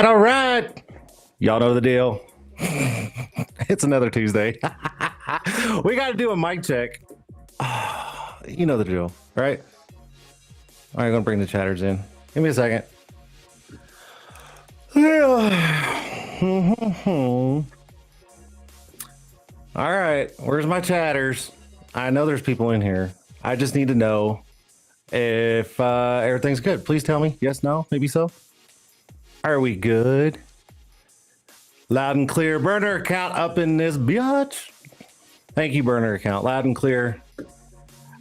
All right. Y'all know the deal. It's another Tuesday. We got to do a mic check. You know the drill, right? All right, I'm going to bring the chatters in. Give me a second. All right, where's my chatters? I know there's people in here. I just need to know if everything's good. Please tell me. Yes, no, maybe so. Are we good? Loud and clear. Burner account up in this biatch. Thank you, burner account. Loud and clear.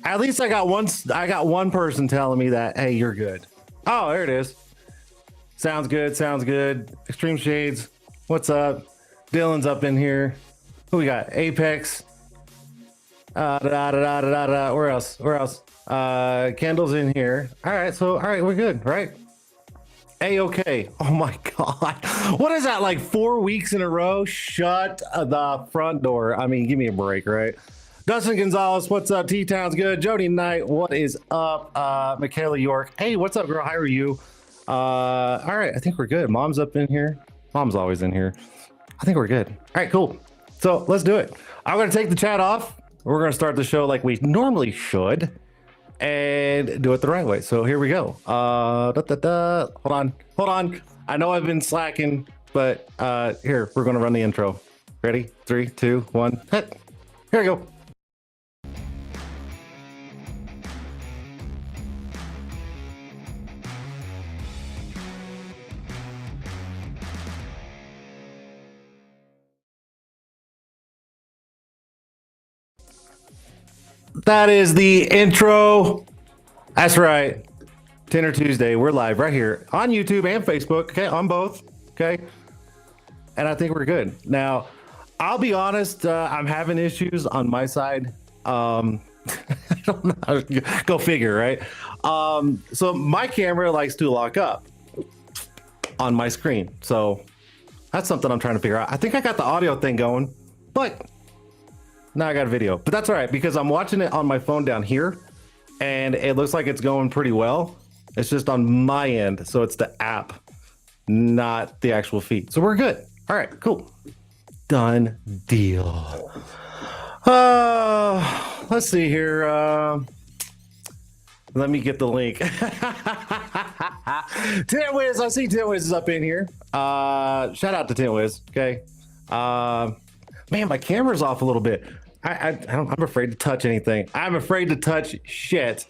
At least I got one person telling me that, hey, you're good. Oh, there it is. Sounds good. Sounds good. Extreme Shades. What's up? Dylan's up in here. Who we got? Apex. Where else? Where else? Kendall's in here. All right. So, all right, we're good, right? A-okay. Oh my God. What is that, like 4 weeks in a row? Shut the front door. I mean, give me a break, right? Dustin Gonzalez, what's up? T-Town's good. Jody Knight, what is up? Michaela York, hey, what's up, girl? How are you? All right, I think we're good. Mom's up in here. Mom's always in here. I think we're good. All right, cool. So let's do it. I'm going to take the chat off. We're going to start the show like we normally should and do it the right way. So here we go. Hold on. I know I've been slacking, but here, we're going to run the intro. Ready? 3, 2, 1, hit. Here we go. That is the intro. That's right. Tint'er Tuesday. We're live right here on YouTube and Facebook. Okay, on both. Okay, and I think we're good. Now, I'll be honest. I'm having issues on my side I don't know. Go figure, right? So my camera likes to lock up on my screen. So that's something I'm trying to figure out. I think I got the audio thing going, but now I got a video. But that's all right because I'm watching it on my phone down here and it looks like it's going pretty well. It's just on my end. So it's the app, not the actual feed. So we're good. All right, cool. Done deal. Let's see here. Let me get the link. Tint'er, I see Tint'er is up in here. Shout out to Tint'er. Okay. Man, my camera's off a little bit. I'm afraid to touch anything. I'm afraid to touch shit.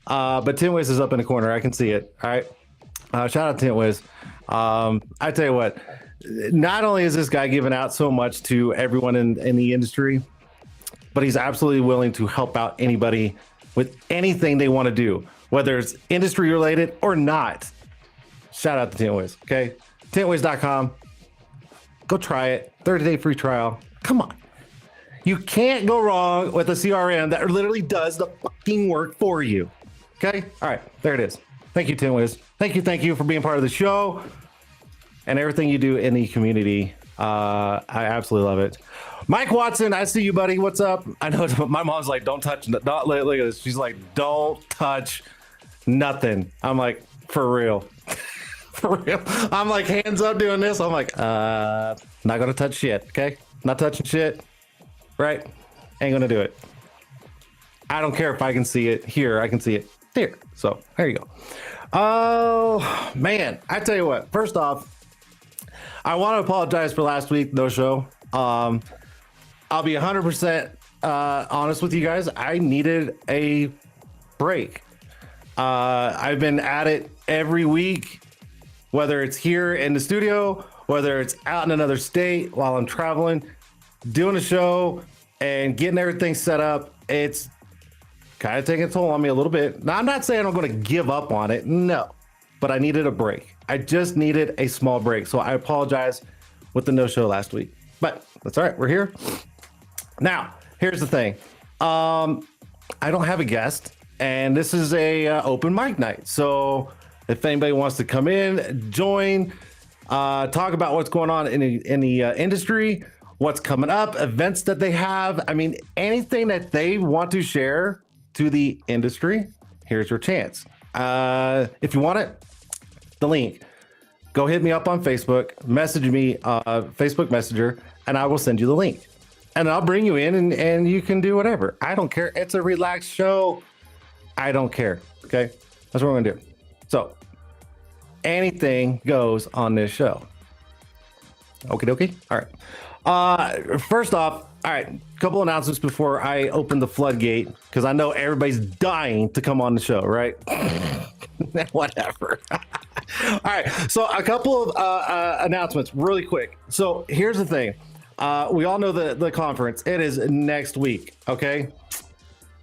But Tint'er is up in the corner. I can see it. All right. Shout out to Tint'er. I tell you what, not only is this guy giving out so much to everyone in the industry, but he's absolutely willing to help out anybody with anything they want to do, whether it's industry related or not. Shout out to Tint'er. Okay. Tint'er.com. Go try it. 30-day free trial. Come on. You can't go wrong with a CRM that literally does the fucking work for you. Okay. All right. There it is. Thank you, Tint'er. Thank you for being part of the show and everything you do in the community. I absolutely love it. Mike Watson, I see you, buddy. What's up? I know my mom's like, don't touch, look at this. She's like, don't touch nothing. I'm like, for real. For real. I'm like, hands up doing this. I'm like, not gonna touch shit, okay? Not touching shit, right? Ain't gonna do it. I don't care if I can see it here. I can see it there. So there you go. Oh, man. I tell you what, first off, I want to apologize for last week, no show. I'll be 100% honest with you guys. I needed a break. I've been at it every week, whether it's here in the studio, whether it's out in another state while I'm traveling, doing a show and getting everything set up. It's kind of taking a toll on me a little bit. Now, I'm not saying I'm going to give up on it. No, but I needed a break. I just needed a small break. So I apologize with the no show last week, but that's all right. We're here. Now, here's the thing. I don't have a guest and this is a open mic night. So if anybody wants to come in, join, talk about what's going on in the industry, what's coming up, events that they have. I mean, anything that they want to share to the industry, here's your chance. If you want it, the link, go hit me up on Facebook, message me, Facebook Messenger, and I will send you the link. And I'll bring you in and you can do whatever. I don't care. It's a relaxed show. I don't care. Okay. That's what we're going to do. So anything goes on this show. Okie dokie. All right. First off, all right, a couple announcements before I open the floodgate, because I know everybody's dying to come on the show, right? Whatever. All right. So a couple of announcements really quick. So here's the thing. We all know the conference. It is next week. Okay.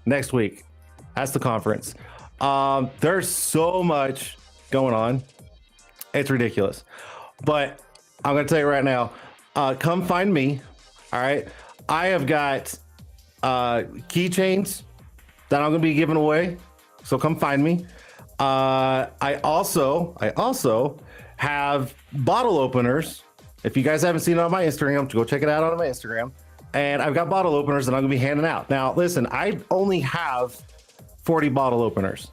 Next week. That's the conference. There's so much going on. It's ridiculous. But I'm going to tell you right now, come find me. All right. I have got keychains that I'm going to be giving away. So come find me. I also have bottle openers. If you guys haven't seen it on my Instagram, go check it out on my Instagram. And I've got bottle openers that I'm going to be handing out. Now, listen, I only have 40 bottle openers.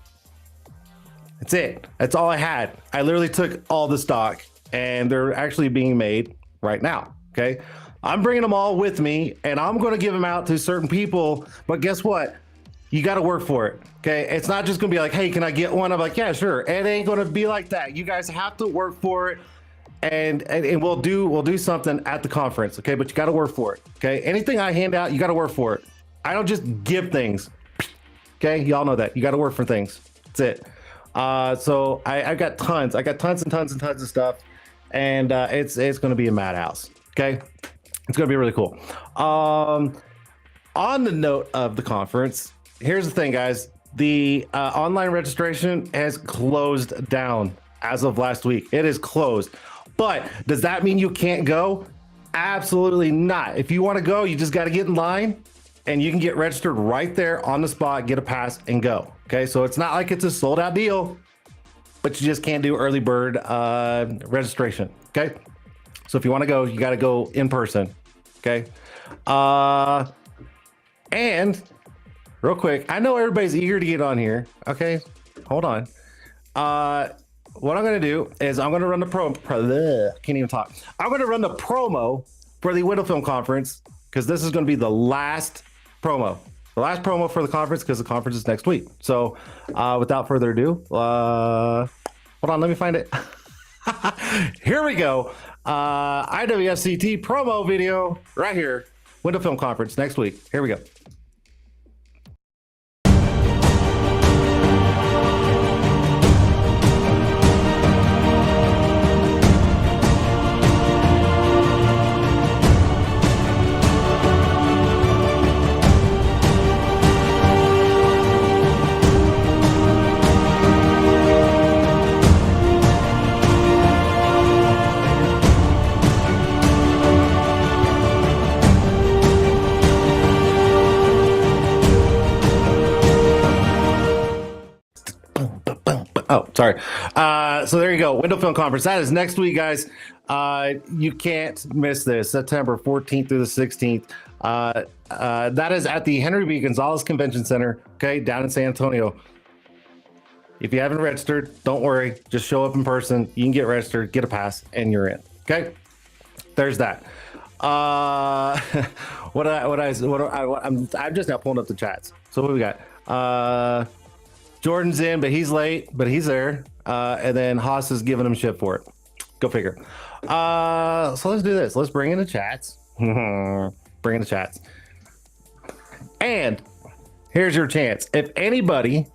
That's it. That's all I had. I literally took all the stock and they're actually being made right now. Okay. I'm bringing them all with me and I'm going to give them out to certain people. But guess what? You got to work for it. Okay. It's not just going to be like, hey, can I get one? I'm like, yeah, sure. It ain't going to be like that. You guys have to work for it. And we'll do something at the conference. Okay. But you got to work for it. Okay. Anything I hand out, you got to work for it. I don't just give things. Okay. Y'all know that you got to work for things. That's it. So I got tons. I got tons and tons and tons of stuff. And it's going to be a madhouse. Okay. It's going to be really cool. On the note of the conference, here's the thing, guys. The online registration has closed down as of last week. It is closed. But does that mean you can't go? Absolutely not. If you want to go, you just got to get in line and you can get registered right there on the spot, get a pass, and go. Okay, so it's not like it's a sold out deal, but you just can't do early bird registration. Okay, so if you want to go, you got to go in person. Okay, and real quick, I know everybody's eager to get on here. Okay, hold on. What I'm going to do is I'm going to run the can't even talk. I'm going to run the promo for the Window Film Conference, because this is going to be the last promo. The last promo for the conference, because the conference is next week. So without further ado, hold on, let me find it. Here we go. IWFCT promo video right here. Window Film Conference next week. Here we go. Oh, sorry. So there you go. Window Film Conference. That is next week, guys. You can't miss this. September 14th through the 16th. That is at the Henry B. Gonzalez Convention Center, okay, down in San Antonio. If you haven't registered, don't worry. Just show up in person. You can get registered, get a pass, and you're in. Okay. There's that. I'm just now pulling up the chats. So what do we got? Jordan's in, but he's late, but he's there. And then Haas is giving him shit for it. Go figure. So let's do this. Let's bring in the chats. Bring in the chats. And here's your chance. If anybody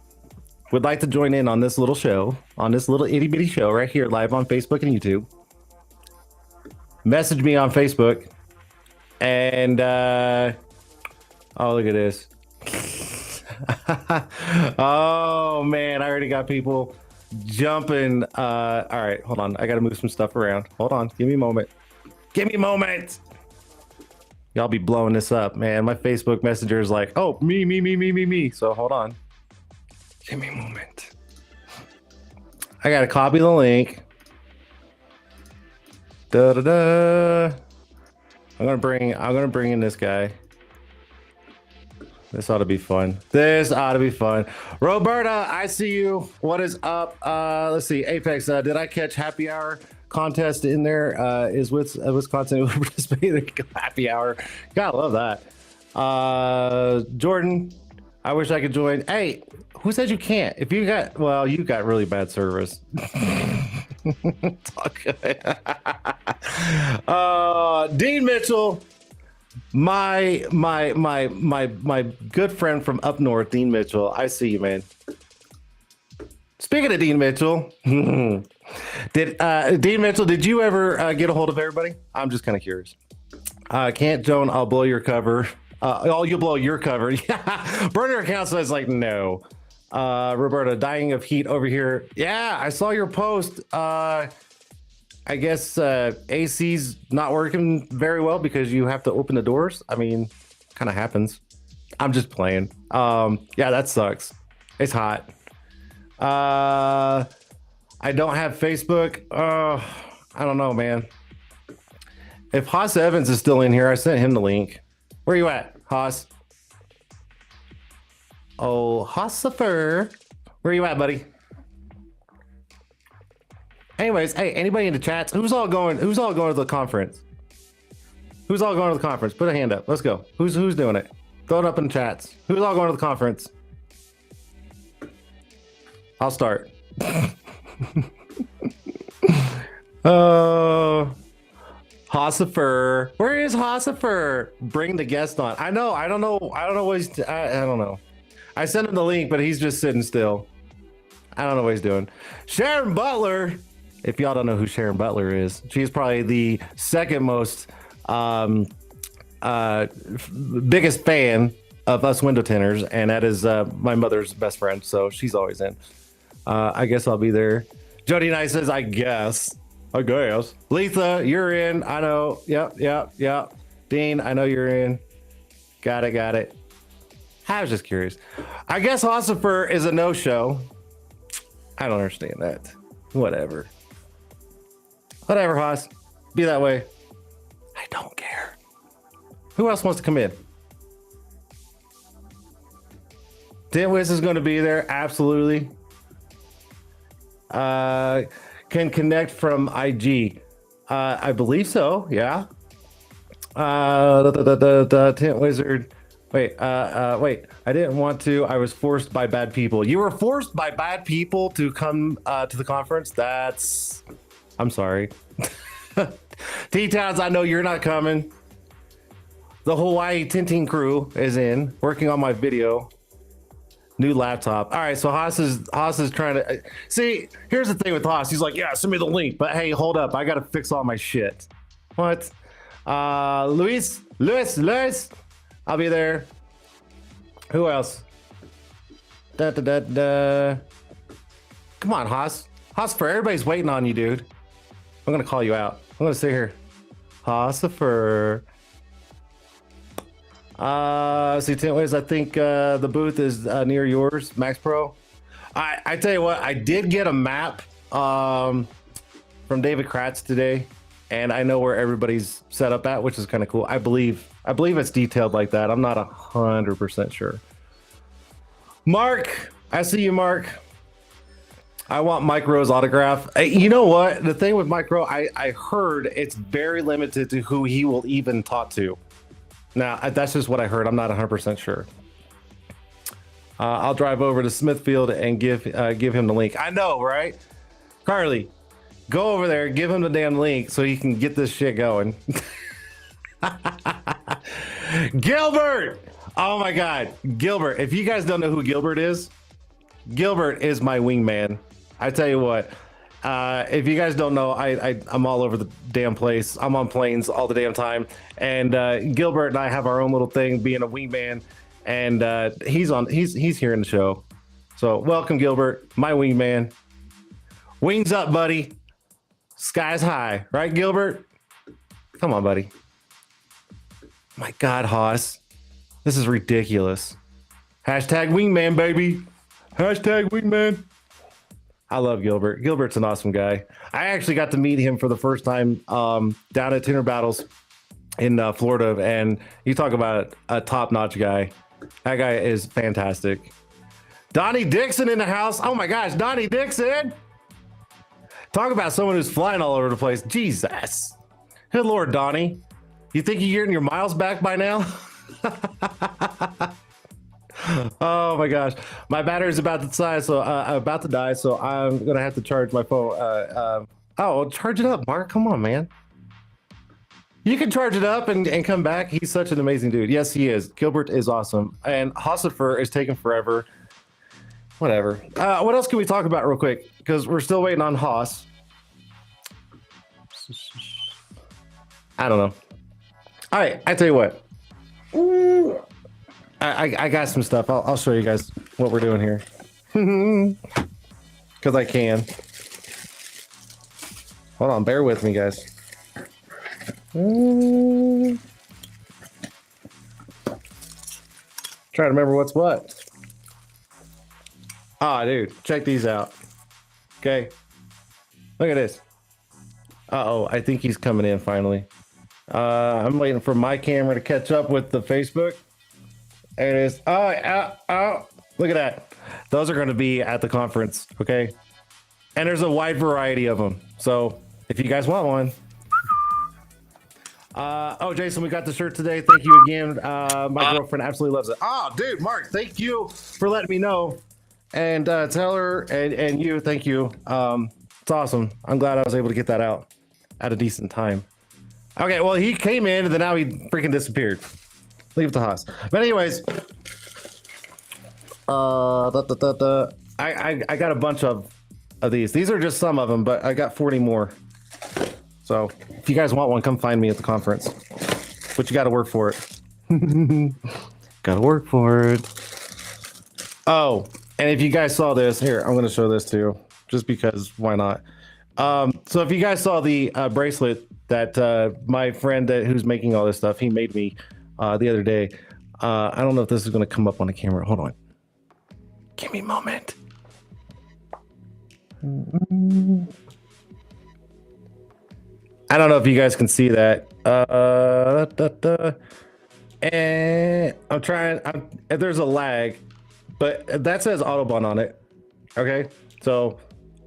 would like to join in on this little show, on this little itty bitty show right here, live on Facebook and YouTube, message me on Facebook. And oh, look at this. Oh man, I already got people jumping. All right, hold on, I gotta move some stuff around. Hold on, give me a moment. Y'all be blowing this up, man. My Facebook Messenger is like, oh, me. So hold on, give me a moment. I gotta copy the link. I'm gonna bring in this guy. This ought to be fun. Roberta, I see you. What is up? Let's see. Apex, did I catch happy hour contest in there? Is Wisconsin participating in happy hour? Gotta love that. Jordan, I wish I could join. Hey, who said you can't? If you got, well, you got really bad service. Dean Mitchell. My good friend from up north, Dean Mitchell. I see you, man. Speaking of Dean Mitchell, Dean Mitchell, did you ever get a hold of everybody? I'm just kind of curious. Can't Joan, I'll blow your cover. You'll blow your cover. Yeah. Burner account says like no. Roberta, dying of heat over here. Yeah, I saw your post. I guess AC's not working very well because you have to open the doors. I mean, kind of happens. I'm just playing. Yeah, that sucks. It's hot. I don't have Facebook. I don't know, man. If Haas Evans is still in here, I sent him the link. Where you at, Haas? Oh, Haasifer. Where you at, buddy? Anyways, hey, anybody in the chats? Who's all going to the conference? Who's all going to the conference? Put a hand up. Let's go. Who's doing it? Throw it up in the chats. Who's all going to the conference? I'll start. Haasifer. Where is Haasifer? Bring the guest on. I know. I don't know what he's. I don't know. I sent him the link, but he's just sitting still. I don't know what he's doing. Sharon Butler. If y'all don't know who Sharon Butler is, she's probably the second most biggest fan of us window tinters, and that is my mother's best friend. So she's always in. I guess I'll be there. Jody Knight says, I guess. Letha, you're in. I know. Yep. Dean, I know you're in. Got it. I was just curious. I guess Ossifer is a no-show. I don't understand that. Whatever. Whatever, Haas. Be that way. I don't care. Who else wants to come in? Tintwiz is going to be there. Absolutely. Can connect from IG. I believe so. Yeah. The Tint Wizard. Wait. Wait. I didn't want to. I was forced by bad people. You were forced by bad people to come to the conference. I'm sorry. T-Towns, I know you're not coming. The Hawaii Tinting crew is in, working on my video. New laptop. All right, so Haas is trying to see. Here's the thing with Haas. He's like, yeah, send me the link. But hey, hold up, I gotta fix all my shit. What? Luis, I'll be there. Who else? Come on, Haas. Haas, everybody's waiting on you, dude. I'm gonna call you out. I'm gonna sit here. Haasifer. See, Tintways, I think the booth is near yours, Max Pro. I tell you what, I did get a map from David Kratz today, and I know where everybody's set up at, which is kind of cool. I believe it's detailed like that. I'm not 100% sure. Mark, I see you, Mark. I want Mike Rowe's autograph. You know what? The thing with Mike Rowe, I heard it's very limited to who he will even talk to. Now, that's just what I heard. I'm not 100% sure. I'll drive over to Smithfield and give him the link. I know, right? Carly, go over there, give him the damn link so he can get this shit going. Gilbert! Oh my God, Gilbert. If you guys don't know who Gilbert is my wingman. I tell you what, if you guys don't know, I'm all over the damn place. I'm on planes all the damn time. And Gilbert and I have our own little thing being a wingman. And he's here in the show. So welcome, Gilbert, my wingman. Wings up, buddy. Sky's high, right, Gilbert? Come on, buddy. My God, Haas. This is ridiculous. Hashtag wingman, baby. Hashtag wingman. I love Gilbert. Gilbert's an awesome guy. I actually got to meet him for the first time down at Tint'er Battles in Florida, and you talk about a top-notch guy. That guy is fantastic. Donnie Dixon in the house. Oh my gosh, Donnie Dixon. Talk about someone who's flying all over the place. Jesus. Good Lord, Donnie. You think you're getting your miles back by now? Oh my gosh, my battery's about to die, so I'm gonna have to charge my phone. Oh, charge it up, Mark. Come on, man. You can charge it up and come back. He's such an amazing dude. Yes, he is. Gilbert is awesome, and Hossifer is taking forever. Whatever. What else can we talk about real quick? Because we're still waiting on Haas. I don't know. All right, I tell you what. Ooh. I got some stuff. I'll show you guys what we're doing here. Because I can. Hold on, bear with me, guys. Try to remember what's what. Ah, dude, check these out. Okay. Look at this. Uh-oh, I think he's coming in finally. I'm waiting for my camera to catch up with the Facebook. There it is. Oh, look at that. Those are going to be at the conference, okay? And there's a wide variety of them. So if you guys want one. Oh, Jason, we got the shirt today. Thank you again. My girlfriend absolutely loves it. Oh, dude, Mark, thank you for letting me know. And tell her and you, thank you. It's awesome. I'm glad I was able to get that out at a decent time. Okay, well, he came in and then now he freaking disappeared. Leave it to Haas. But anyways, I got a bunch of these. These are just some of them, but I got 40 more. So if you guys want one, come find me at the conference. But you got to work for it. Got to work for it. Oh, and if you guys saw this, here, I'm going to show this too, just because why not? So if you guys saw the bracelet that my friend who's making all this stuff, he made me the other day. I don't know if this is going to come up on the camera. Hold on. Give me a moment. I don't know if you guys can see that. And I'm trying. There's a lag, but that says Autobahn on it. Okay, so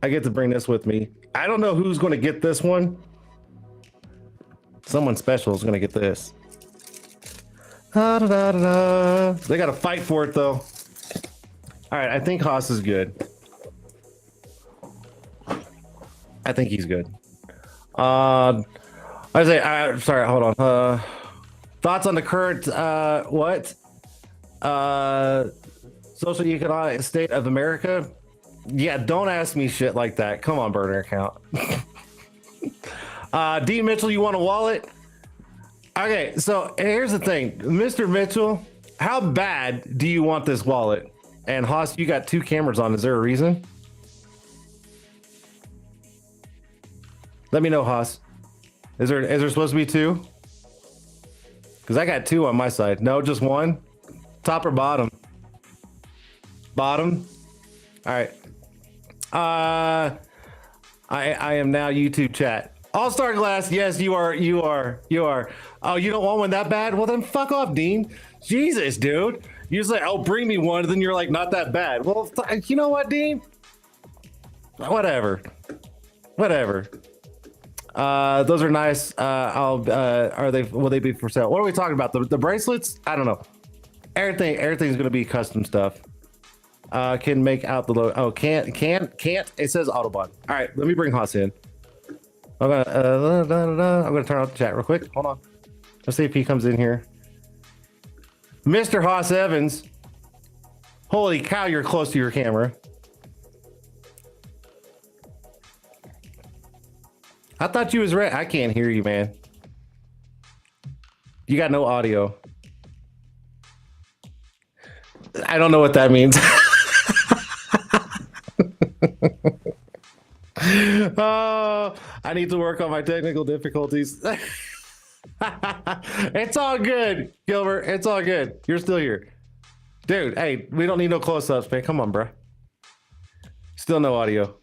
I get to bring this with me. I don't know who's going to get this one. Someone special is going to get this. They got to fight for it though. All right, I think Haas is good. I think he's good. I say, sorry, hold on. Thoughts on the current social economic state of America? Yeah, don't ask me shit like that. Come on, burner account. D Mitchell, you want a wallet? Okay, so here's the thing, Mr. Mitchell, how bad do you want this wallet? And Haas, you got 2 cameras on. Is there a reason? Let me know, Haas. Is there supposed to be 2? Because I got 2 on my side. No, just 1. Top or bottom? Bottom. All right. I am now YouTube chat. All-Star Glass. Yes, you are. Oh, you don't want one that bad? Well, then fuck off, Dean. Jesus, dude. You say, oh, bring me one. And then you're like, not that bad. Well, you know what, Dean? Whatever. Those are nice. Will they be for sale? What are we talking about? The bracelets? I don't know. Everything's gonna be custom stuff. Can make out the logo. Oh, can't. It says Autobahn. All right, let me bring Haas in. I'm gonna turn off the chat real quick. Hold on. Let's see if he comes in here. Mr. Haas Evans. Holy cow, you're close to your camera. I thought you was ready. I can't hear you, man. You got no audio. I don't know what that means. Oh, I need to work on my technical difficulties. It's all good, Gilbert. It's all good. You're still here. Dude, hey, we don't need no close-ups, man. Come on, bro. Still no audio.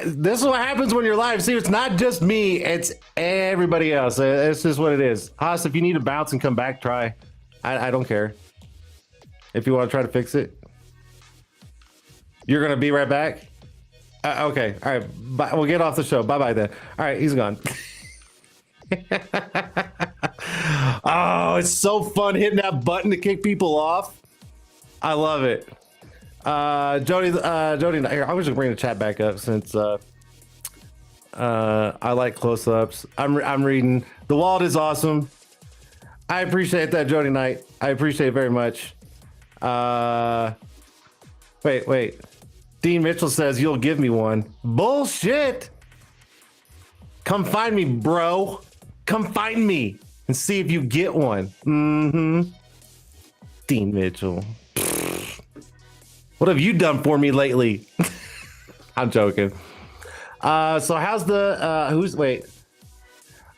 This is what happens when you're live. See, it's not just me, it's everybody else. It's just what it is. Haas, if you need to bounce and come back, try. I don't care. If you want to try to fix it. You're going to be right back? Okay. All right. Bye. We'll get off the show. Bye-bye then. All right. He's gone. Oh, it's so fun hitting that button to kick people off. I love it. Jody, here, I was just bringing the chat back up since I like close-ups. I'm reading. The wallet is awesome. I appreciate that, Jody Knight. I appreciate it very much. Wait. Dean Mitchell says you'll give me one. Bullshit. Come find me, bro. Come find me and see if you get one. Dean Mitchell. What have you done for me lately? I'm joking. So how's the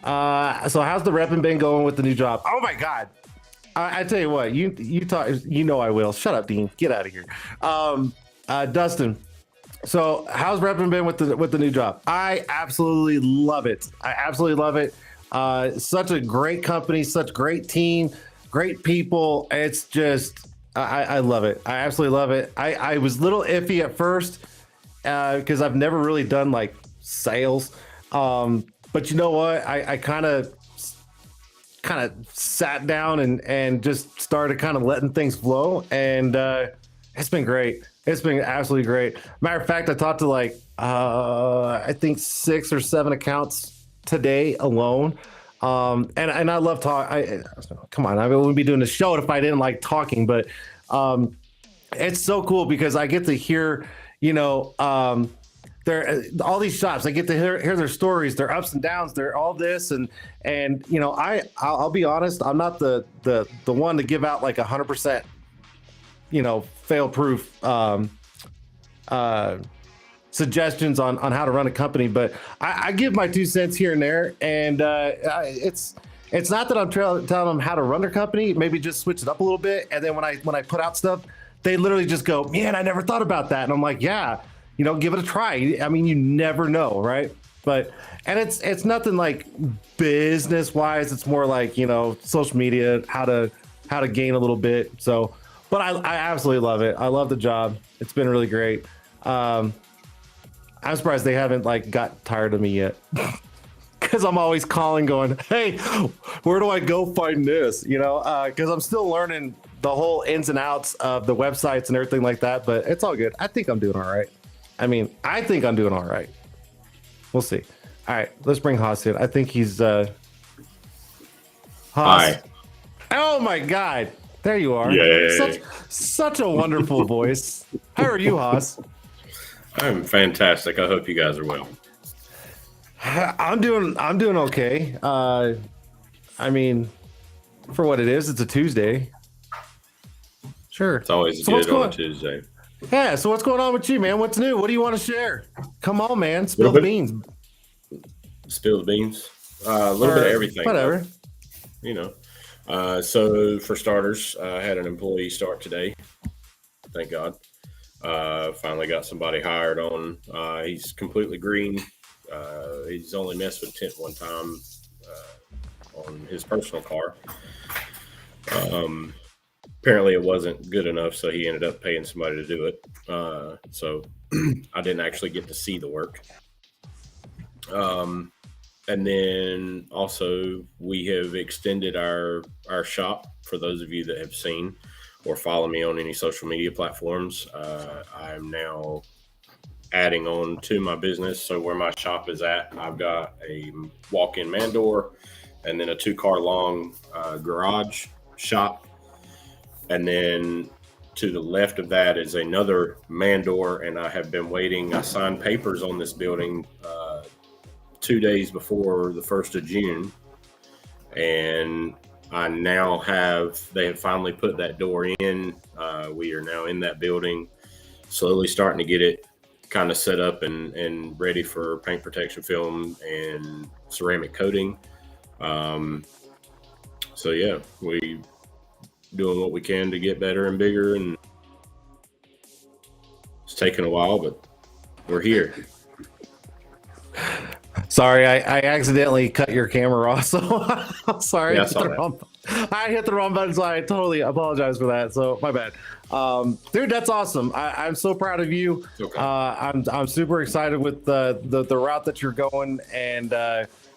so how's the repping been going with the new job? Oh my god. I tell you what, you talk, you know I will. Shut up, Dean. Get out of here. Dustin. So how's repping been with the new job? I absolutely love it. Such a great company, such great team, great people. It's just I love it. I absolutely love it. I was a little iffy at first because I've never really done like sales. But you know what? I kind of sat down and just started kind of letting things flow, and it's been great. It's been absolutely great. Matter of fact, I talked to like I think 6 or 7 accounts today alone. And I love talk. Come on, I wouldn't be doing the show if I didn't like talking. But it's so cool because I get to hear, all these shops. I get to hear their stories, their ups and downs, their all this and I'll be honest. I'm not the one to give out like 100%, fail proof suggestions on how to run a company, but I give my 2 cents here and there, and it's not that I'm telling them how to run their company, maybe just switch it up a little bit. And then when I put out stuff, they literally just go, man, I never thought about that. And I'm like, yeah, give it a try. I mean, you never know, right? But and it's nothing like business wise. It's more like, social media, how to gain a little bit. So, but I absolutely love it. I love the job. It's been really great. I'm surprised they haven't like got tired of me yet. Because I'm always calling, going, "Hey, where do I go find this?" Because I'm still learning the whole ins and outs of the websites and everything like that. But it's all good. I think I'm doing all right. I mean, I think I'm doing all right. We'll see. All right, let's bring Haas in. I think he's Haas. Hi. Oh my God! There you are. Yay. Such a wonderful voice. How are you, Haas? I'm fantastic. I hope you guys are well. I'm doing okay. I mean, for what it is, it's a Tuesday. Sure. It's always good on a Tuesday. Yeah. So what's going on with you, man? What's new? What do you want to share? Come on, man. Spill the beans. Spill the beans. A little bit of everything. Whatever. So for starters, I had an employee start today. Thank God. Finally got somebody hired on. He's completely green. He's only messed with tint one time on his personal car. Apparently it wasn't good enough, so he ended up paying somebody to do it. So I didn't actually get to see the work. And then also we have extended our shop. For those of you that have seen or follow me on any social media platforms, I'm now adding on to my business. So where my shop is at, I've got a walk-in man door and then a 2-car long garage shop. And then to the left of that is another man door. And I have been waiting. I signed papers on this building 2 days before the 1st of June. And I now they have finally put that door in. We are now in that building, slowly starting to get it kind of set up and ready for paint protection film and ceramic coating. So yeah, we doing what we can to get better and bigger, and it's taken a while, but we're here. Sorry, I accidentally cut your camera off, so I'm sorry. Yeah, I hit the wrong button, so I totally apologize for that. So my bad. Dude, that's awesome. I'm so proud of you. Okay. I'm super excited with the route that you're going, and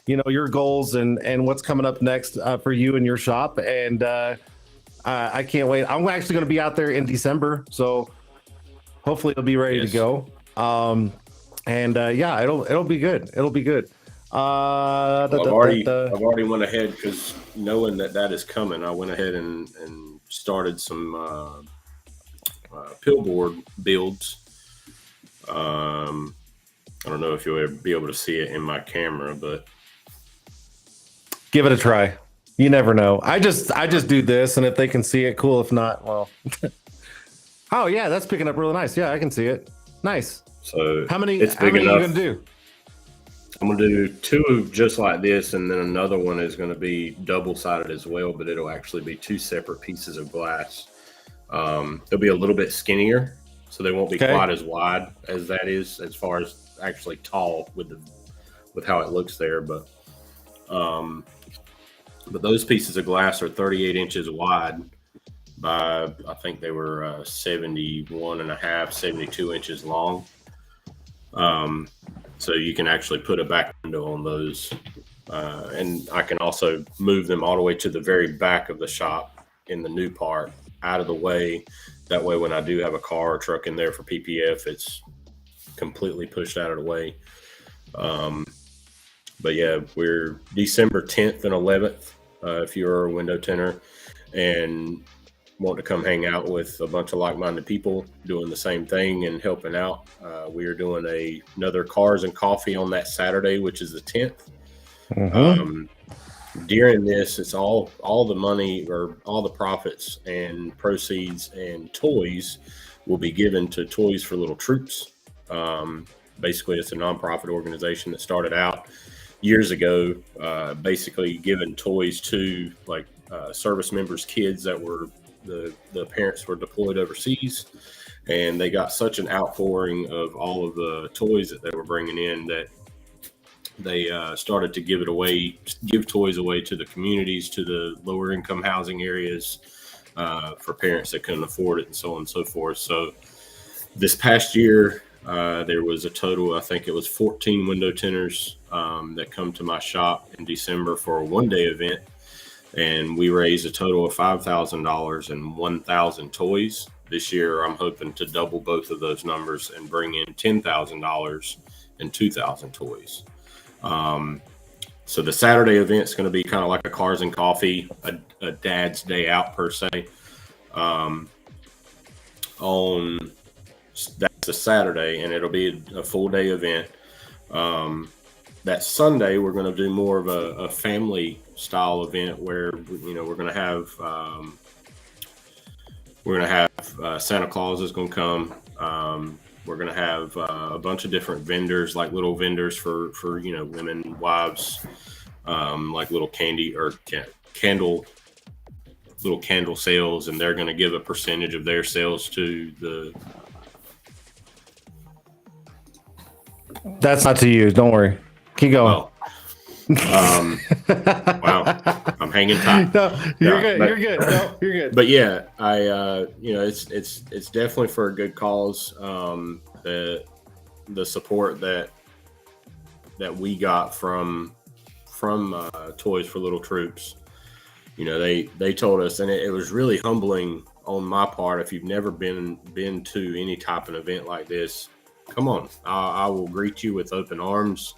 your goals and what's coming up next for you and your shop. And I can't wait. I'm actually going to be out there in December, so hopefully it'll be ready to go. And yeah, it'll be good. It'll be good. I've already went ahead, because knowing that is coming, I went ahead and started some pillboard builds. I don't know if you'll ever be able to see it in my camera, but give it a try. You never know. I just do this, and if they can see it, cool. If not, well. Oh yeah, that's picking up really nice. Yeah, I can see it. Nice. So how many enough. Are you gonna do? I'm gonna do 2 just like this, and then another one is gonna be double-sided as well, but it'll actually be 2 separate pieces of glass. They'll be a little bit skinnier, so they won't be quite as wide as that is, as far as actually tall with how it looks there. But those pieces of glass are 38 inches wide by, I think they were 71 and a half, 72 inches long. So you can actually put a back window on those. And I can also move them all the way to the very back of the shop in the new part, out of the way. That way, when I do have a car or truck in there for PPF, it's completely pushed out of the way. But yeah, we're December 10th and 11th. If you're a window tinter and want to come hang out with a bunch of like-minded people doing the same thing and helping out, we are doing another Cars and Coffee on that Saturday, which is the 10th. During this, it's all the money, or all the profits and proceeds and toys will be given to Toys for Little Troops. Basically, it's a nonprofit organization that started out years ago, basically giving toys to like service members' kids that were the parents were deployed overseas, and they got such an outpouring of all of the toys that they were bringing in that they started to give toys away to the communities, to the lower income housing areas, for parents that couldn't afford it, and so on and so forth. So this past year, there was a total, I think it was 14 window tinters that come to my shop in December for a 1-day event. And we raised a total of $5,000 and 1,000 toys. This year, I'm hoping to double both of those numbers and bring in $10,000 and 2,000 toys. So the Saturday event is going to be kind of like a cars and coffee, a dad's day out per se. On that's a Saturday, and it'll be a full day event. That Sunday, we're going to do more of a family style event where we're going to have Santa Claus is going to come. We're going to have a bunch of different vendors, like little vendors for women, wives, like little candy or little candle sales, and they're going to give a percentage of their sales to the. That's not to you. Don't worry. Keep going. Well, wow, I'm hanging tight. No, you're good. You're good. No, you're good. But yeah, it's definitely for a good cause. The support that we got from Toys for Little Troops, they told us, and it was really humbling on my part. If you've never been to any type of event like this, come on, I will greet you with open arms.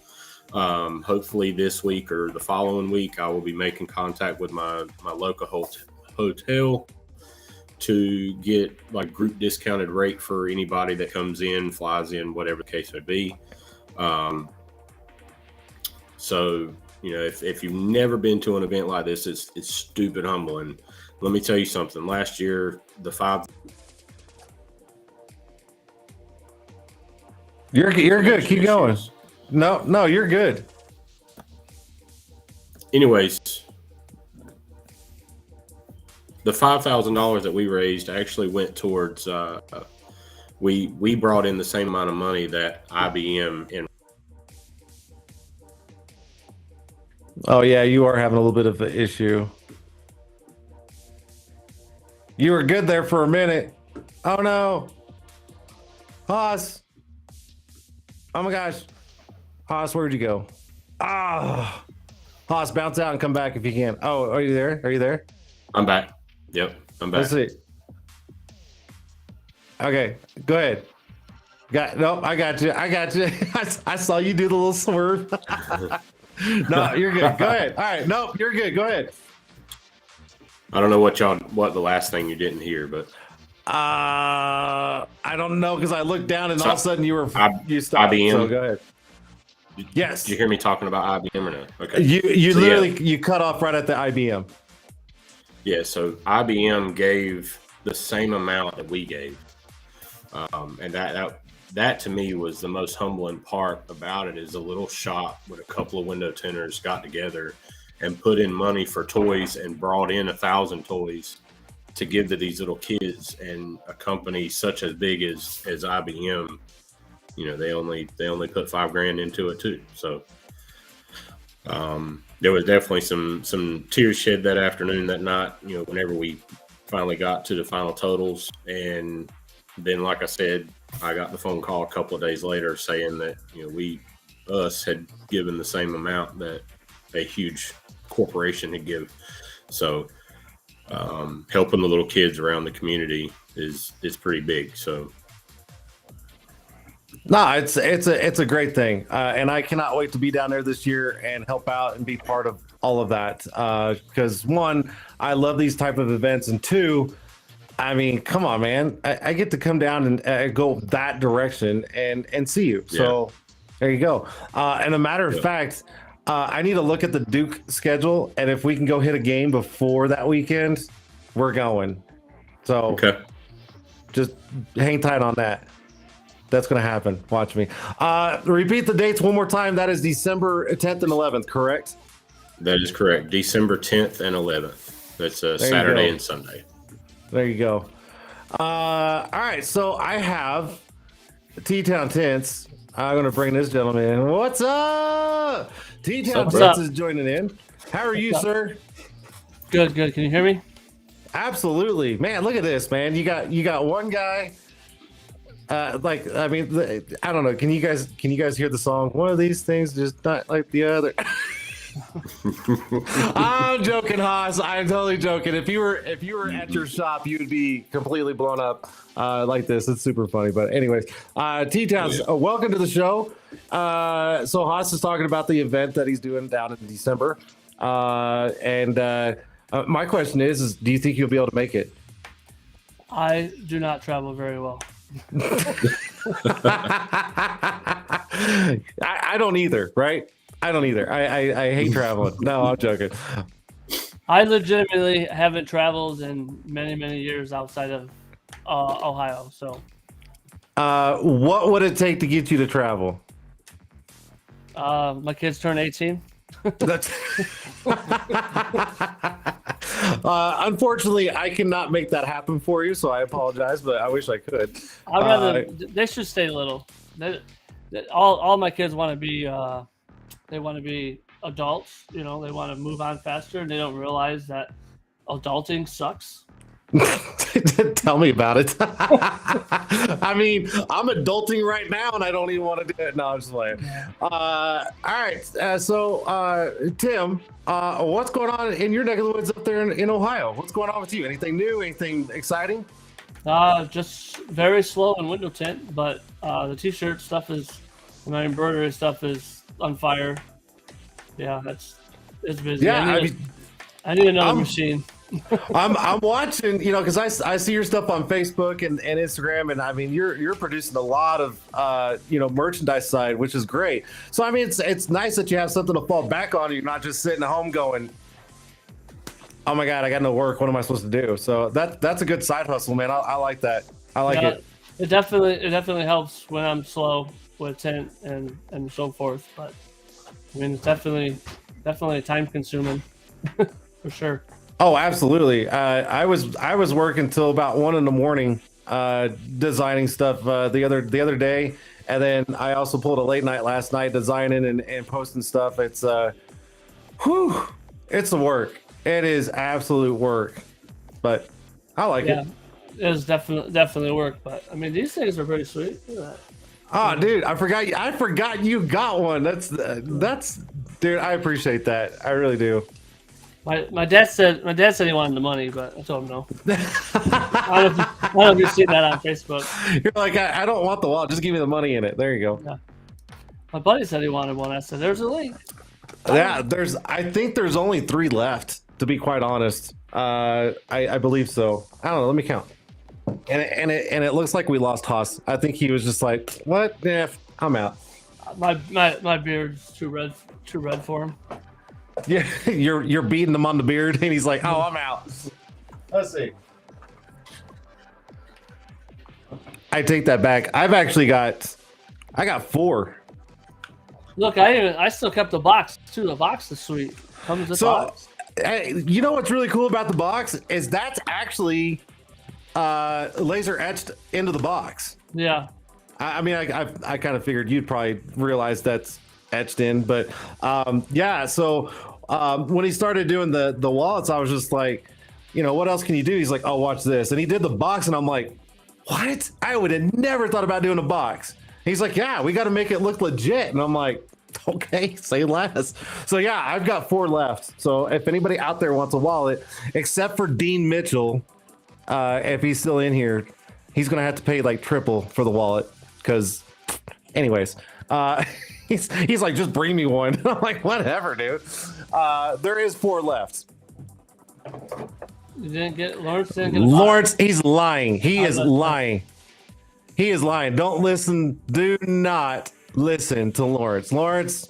Hopefully this week or the following week, I will be making contact with my local hotel to get like group discounted rate for anybody that comes in, flies in, whatever the case may be. So, if you've never been to an event like this, it's stupid humbling. Let me tell you something. Last year, You're good. Keep going. No, you're good. Anyways, the $5,000 that we raised actually went towards. We brought in the same amount of money that IBM in. Oh yeah, you are having a little bit of an issue. You were good there for a minute. Oh no, Haas. Oh my gosh. Haas, where'd you go? Ah, Haas, bounce out and come back if you can. Oh, are you there? Are you there? I'm back. Yep, I'm back. Let's see. Okay, go ahead. Nope, I got you. I saw you do the little swerve. No, you're good. Go ahead. All right. Nope, you're good. Go ahead. I don't know what the last thing you didn't hear, but I don't know because I looked down and all of a sudden you stopped. IBM. So go ahead. Yes. Did you hear me talking about IBM or no? Okay. You literally you cut off right at the IBM. Yeah. So IBM gave the same amount that we gave, and that to me was the most humbling part about it. Is a little shop with a couple of window tinters got together and put in money for toys and brought in 1,000 toys to give to these little kids, and a company such as big as IBM. They only put $5,000 into it too. So there was definitely some tears shed that afternoon, that night. Whenever we finally got to the final totals, and then, like I said, I got the phone call a couple of days later saying that us had given the same amount that a huge corporation had give. So helping the little kids around the community is pretty big. So. No, it's a great thing, and I cannot wait to be down there this year and help out and be part of all of that. Because one, I love these type of events, and two, I mean, come on, man, I get to come down and go that direction and see you. Yeah. So there you go. And a matter of fact, I need to look at the Duke schedule, and if we can go hit a game before that weekend, we're going. So okay, just hang tight on that. That's gonna happen. Watch me. Repeat the dates one more time. That is December 10th and 11th, correct? That is correct. December 10th and 11th. That's a you Saturday go. and Sunday. There you go. All right, so I have T-Town Tints. I'm gonna bring this gentleman in. What's up? T-Town What's Tints up? is joining in. How are you, What's up? sir? Good. Can you hear me? Absolutely, man. Look at this, man. You got one guy. I don't know. Can you guys hear the song? One of these things just not like the other. I'm joking, Haas. I'm totally joking. If you were at your shop, you would be completely blown up like this. It's super funny. But anyways, T-Towns, welcome to the show. So Haas is talking about the event that he's doing down in December. My question is do you think you'll be able to make it? I do not travel very well. I don't either, right? I don't either. I hate traveling. No, I'm joking. I legitimately haven't traveled in many years outside of Ohio. So, What would it take to get you to travel? my kids turn 18. That's unfortunately, I cannot make that happen for you, so I apologize, but I wish I could. I'd rather they should stay little. All my kids want to be they want to be adults. You know, they want to move on faster, and they don't realize that adulting sucks. Tell me about it. I mean, I'm adulting right now, and I don't even want to do it. No, I'm just playing. All right. Tim, what's going on in your neck of the woods up there in Ohio? What's going on with you? Anything new? Anything exciting? Just very slow in window tint, but the t-shirt stuff my embroidery stuff is on fire. Yeah, it's busy. Yeah, I need another machine. I'm watching, because I see your stuff on Facebook and Instagram, and I mean you're producing a lot of merchandise side, which is great. So I mean it's nice that you have something to fall back on. You're not just sitting at home going, oh my god, I got no work. What am I supposed to do? So that's a good side hustle, man. I like that. I like it. It definitely helps when I'm slow with tint and so forth. But I mean it's definitely time consuming for sure. Oh, absolutely. I was working till about 1 a.m. Designing stuff the other day, and then I also pulled a late night last night designing and posting stuff. It's it's the work. It is absolute work, but I like it. It is definitely work. But I mean, these things are pretty sweet. Look at that. Oh, dude, I forgot you got one. That's dude. I appreciate that. I really do. My dad said he wanted the money, but I told him no. I don't know if you've seen that on Facebook. You're like, I don't want the wallet. Just give me the money in it. There you go. Yeah. My buddy said he wanted one. I said, "There's a link." Yeah, I think there's only 3 left. To be quite honest, I believe so. I don't know. Let me count. And it looks like we lost Haas. I think he was just like, what? Yeah, I'm out. My beard's too red for him. Yeah, you're beating him on the beard, and he's like, "Oh, I'm out." Let's see. I take that back. I got 4. Look, I still kept the box too. The box is sweet. Comes with box. Hey, you know what's really cool about the box is that's actually laser etched into the box. Yeah. I mean, I kind of figured you'd probably realize that's etched in, but yeah. So when he started doing the wallets, I was just like, what else can you do? He's like, oh, watch this, and he did the box, and I'm like, what? I would have never thought about doing a box. He's like, yeah, we got to make it look legit, and I'm like, okay, say less. So yeah, I've got 4 left. So if anybody out there wants a wallet, except for Dean Mitchell, if he's still in here, he's gonna have to pay like triple for the wallet. Because, anyways, he's like, just bring me one. I'm like, whatever, dude. There is 4 left. You didn't get Lawrence. Didn't get Lawrence, he's lying. He is lying. He is lying. Don't listen. Do not listen to Lawrence. Lawrence,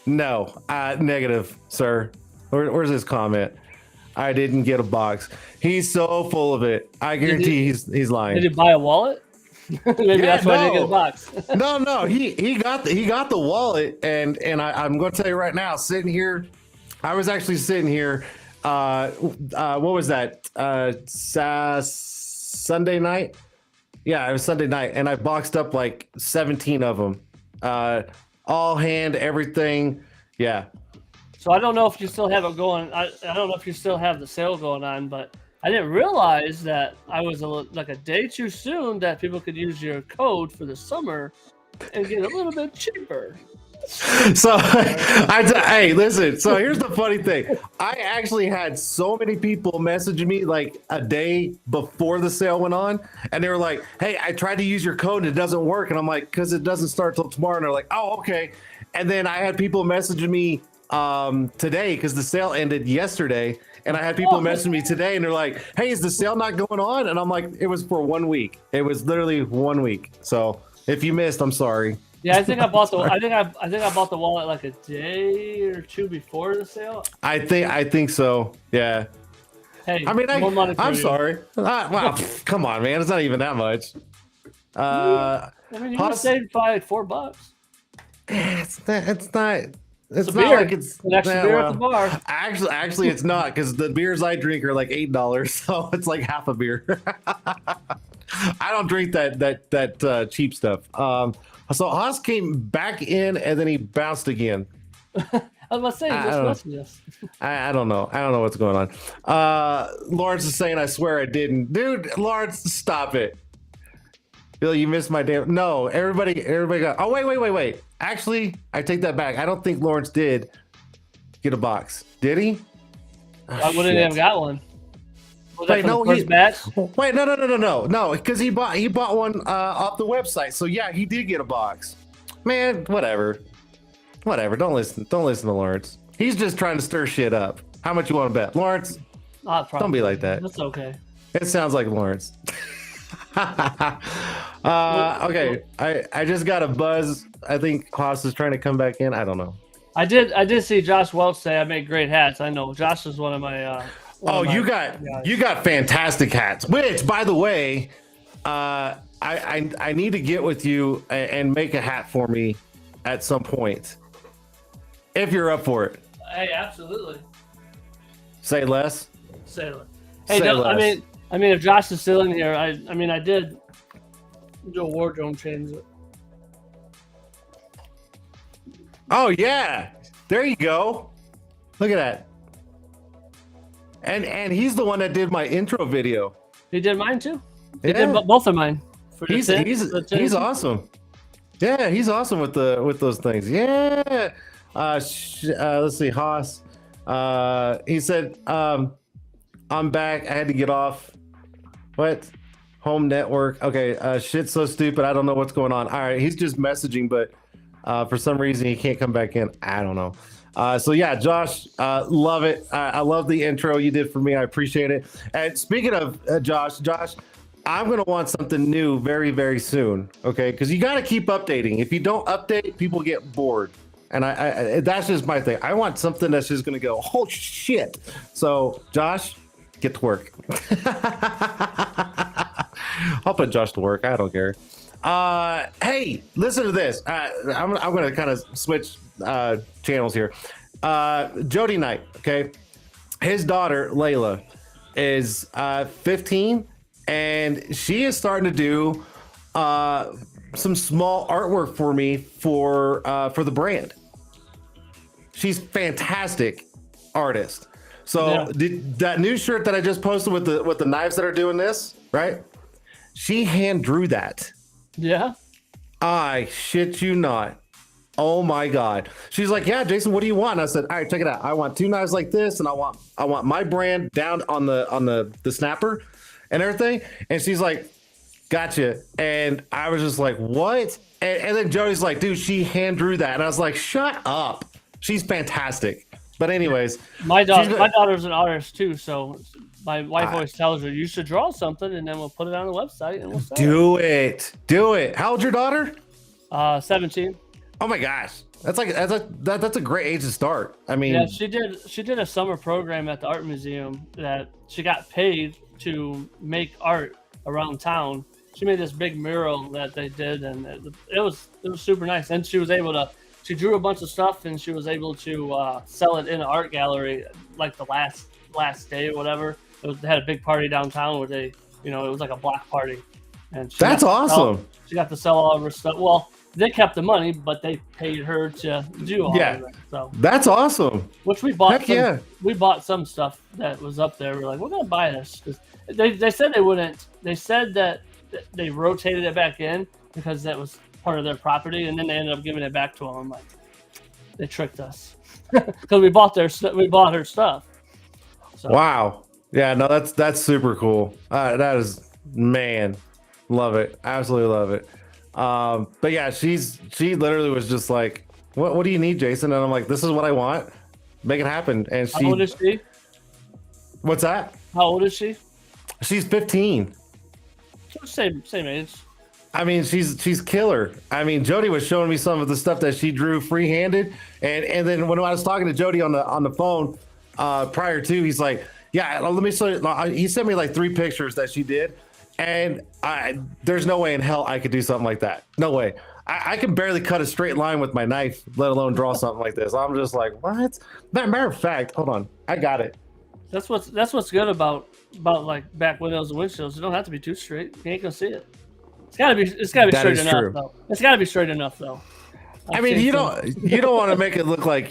no, negative, sir. Where's his comment? I didn't get a box. He's so full of it. I guarantee he's lying. Did he buy a wallet? Maybe that's why I didn't get a no. box. No, he got the wallet, and I'm going to tell you right now, sitting here, I was actually sitting here. What was that? Sunday night. Yeah, it was Sunday night, and I boxed up like 17 of them, all hand, everything. Yeah. So I don't know if you still have it going. I don't know if you still have the sale going on, but I didn't realize that I was like a day too soon that people could use your code for the summer and get a little bit cheaper. So hey, listen. So here's the funny thing. I actually had so many people messaging me like a day before the sale went on, and they were like, "Hey, I tried to use your code and it doesn't work." And I'm like, "Because it doesn't start till tomorrow." And they're like, "Oh, okay." And then I had people messaging me today because the sale ended yesterday, and I had people messaging me today, and they're like, "Hey, is the sale not going on?" And I'm like, "It was for 1 week. It was literally 1 week." So if you missed, I'm sorry. Yeah, I think I bought the. I think I bought the wallet like a day or two before the sale. I think so. Yeah. Hey, I mean, more money for I'm you. sorry. Wow, come on, man. It's not even that much. I mean, you would save probably $4. It's not. It's not a beer. like it's An extra beer at the bar. Actually, it's not, because the beers I drink are like $8, so it's like half a beer. I don't drink that cheap stuff. So Haas came back in and then he bounced again. I was about to say, just messaged us. I don't know. I don't know what's going on. Lawrence is saying, "I swear I didn't." Dude, Lawrence, stop it. Bill, you missed my damn. No, everybody got. Oh, wait. Actually, I take that back. I don't think Lawrence did get a box. Did he? I wouldn't have got one. Was Wait, that no, for the first batch? Wait, no, because he bought one off the website. So yeah, he did get a box. Man, whatever. Don't listen to Lawrence. He's just trying to stir shit up. How much you want to bet, Lawrence? Don't be like that. That's okay. It sounds like Lawrence. Okay, I just got a buzz. I think Haas is trying to come back in. I don't know. I did see Josh Welch say I make great hats. I know Josh is one of my. You got fantastic hats. Which, by the way, I need to get with you and make a hat for me at some point, if you're up for it. Hey, absolutely. Say less. Say less. Hey, Say less. I mean, if Josh is still in here, I did do a wardrobe change. Oh yeah, there you go. Look at that. And he's the one that did my intro video. He did mine too. He Yeah. did both of mine. He's awesome. Yeah, he's awesome with those things. Yeah. Let's see, Haas. He said, "I'm back. I had to get off." What? Home network. Okay. Shit's so stupid. I don't know what's going on. All right. He's just messaging, but for some reason he can't come back in. I don't know. So yeah, Josh, love it. I love the intro you did for me. I appreciate it. And speaking of Josh, I'm gonna want something new very, very soon. Okay, because you got to keep updating. If you don't update, people get bored. And I that's just my thing. I want something that's just gonna go, oh shit. So Josh, get to work. I'll put Josh to work. I don't care. Hey, listen to this. I'm gonna kind of switch channels here. Jody Knight, okay, his daughter Layla is 15, and she is starting to do some small artwork for me for the brand. She's fantastic artist. So that new shirt that I just posted with the knives that are doing this, right? She hand drew that. Yeah. I shit you not. Oh my God. She's like, "Yeah, Jason, what do you want?" And I said, "All right, check it out. I want 2 knives like this, and I want my brand down on the snapper and everything." And she's like, "Gotcha." And I was just like, "What?" And then Jody's like, "Dude, she hand drew that." And I was like, "Shut up. She's fantastic." But anyways, my daughter's an artist too, so my wife always tells her, "You should draw something, and then we'll put it on the website and we'll sell it." Do it. How old's your daughter? 17. Oh my gosh, that's a great age to start. I mean, yeah, she did a summer program at the art museum that she got paid to make art around town. she made this big mural that they did, and it was super nice. And she drew a bunch of stuff, and she was able to sell it in an art gallery like the last day or whatever. They had a big party downtown where they, it was like a block party, and That's awesome. She got to sell all of her stuff. Well, they kept the money, but they paid her to do all of it. So that's awesome. Which we bought. Heck We bought some stuff that was up there. We're like, we're gonna buy this. They said they wouldn't. They said that they rotated it back in because that was part of their property, and then they ended up giving it back to them. Like, they tricked us because we bought her stuff. So. Wow. Yeah. No, that's super cool. That is, man, love it. Absolutely love it. But yeah, she literally was just like, what do you need, Jason? And I'm like, this is what I want. Make it happen. And how old is she? What's that? How old is she? She's 15. Same age. I mean, she's killer. I mean, Jody was showing me some of the stuff that she drew freehanded, and then when I was talking to Jody on the phone prior to, he's like, yeah, let me show you. He sent me like 3 pictures that she did, and there's no way in hell I could do something like that. No way. I can barely cut a straight line with my knife, let alone draw something like this. I'm just like, what? Matter of fact, hold on, I got it. That's what's good about like back windows and windshields. You don't have to be too straight. You ain't gonna see it. It's gotta be straight enough though. It's gotta be straight enough though. I mean, you don't want to make it look like,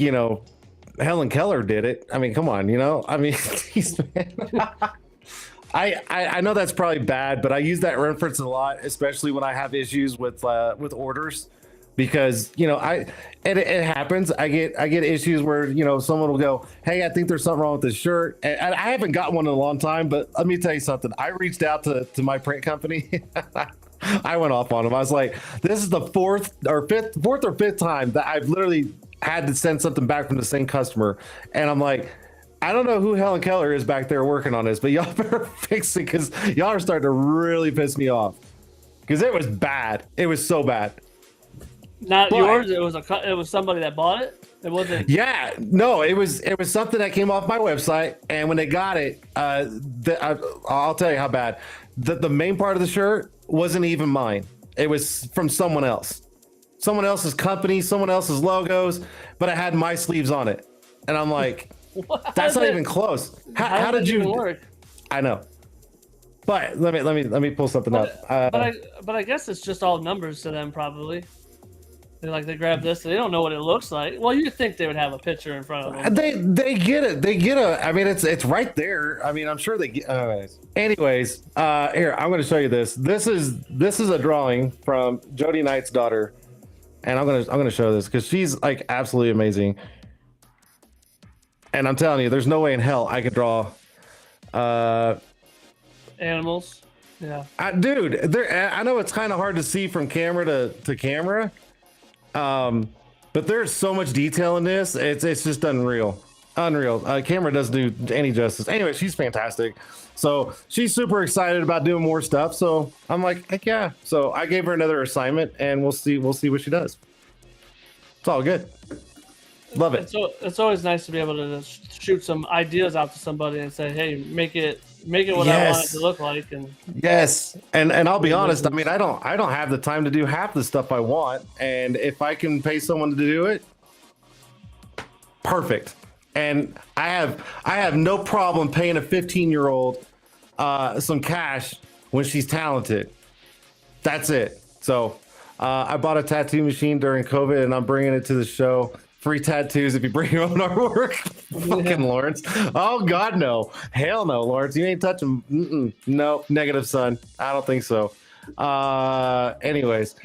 Helen Keller did it. I mean, come on, I mean, I know that's probably bad, but I use that reference a lot, especially when I have issues with orders, because it happens. I get issues where someone will go, hey, I think there's something wrong with this shirt, and I haven't got one in a long time. But let me tell you something. I reached out to my print company. I went off on them. I was like, this is the fourth or fifth time that I've literally had to send something back from the same customer, and I'm like, I don't know who Helen Keller is back there working on this, but y'all better fix it, because y'all are starting to really piss me off, because it was bad. It was so bad. Not yours. It was somebody that bought it. It wasn't. Yeah, no, it was something that came off my website, and when they got it, I'll tell you how bad. The main part of the shirt wasn't even mine. It was from someone else, someone else's company, someone else's logos, but it had my sleeves on it, and I'm like, that's not even close. How did you work? I know, but let me pull something up. But I guess it's just all numbers to them probably. They grab this. They don't know what it looks like. Well, you'd think they would have a picture in front of them. They get it. They get I mean, it's right there. I mean, I'm sure they get. Anyways, here, I'm going to show you this. This is a drawing from Jody Knight's daughter, and I'm gonna show this because she's like absolutely amazing. And I'm telling you, there's no way in hell I could draw animals. Yeah, dude. I know it's kind of hard to see from camera to camera. But there's so much detail in this. It's just unreal. Camera doesn't do any justice. Anyway, she's fantastic. So she's super excited about doing more stuff. So I'm like, heck yeah. So I gave her another assignment, and we'll see what she does. It's all good. Love it. So it's always nice to be able to shoot some ideas out to somebody and say, hey, make it what I want it to look like. And yes, and I'll be honest. I mean, I don't have the time to do half the stuff I want, and if I can pay someone to do it, perfect. And I have no problem paying a 15-year-old some cash when she's talented. That's it. So I bought a tattoo machine during COVID, and I'm bringing it to the show. Free tattoos if you bring your own artwork. Fucking Lawrence. Oh God, no. Hell no, Lawrence. You ain't touching. No, negative, son. I don't think so. Anyways,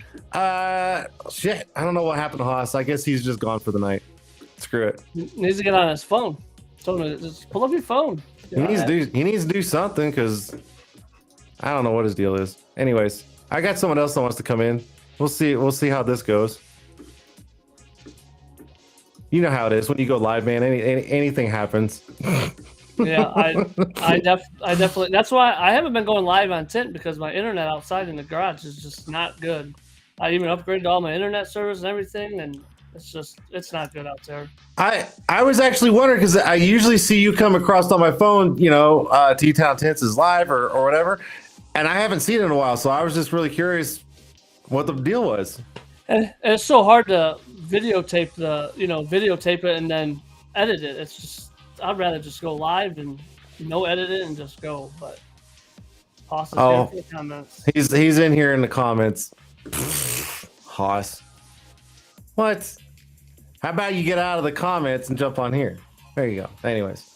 shit. I don't know what happened to Haas. I guess he's just gone for the night. Screw it. He needs to get on his phone. So just pull up your phone. He needs to do something, because I don't know what his deal is. Anyways, I got someone else that wants to come in. We'll see how this goes. You know how it is when you go live, man. Anything happens. Yeah, I definitely. That's why I haven't been going live on Tint, because my internet outside in the garage is just not good. I even upgraded all my internet service and everything, and it's not good out there. I was actually wondering, because I usually see you come across on my phone, T-Town Tints is live or whatever. and I haven't seen it in a while, so I was just really curious what the deal was. And it's so hard to videotape videotape it and then edit it. It's just I'd rather just go live and edit it and just go. But Haas is here for the comments. He's in here in the comments. Haas. What? How about you get out of the comments and jump on here? There you go. Anyways.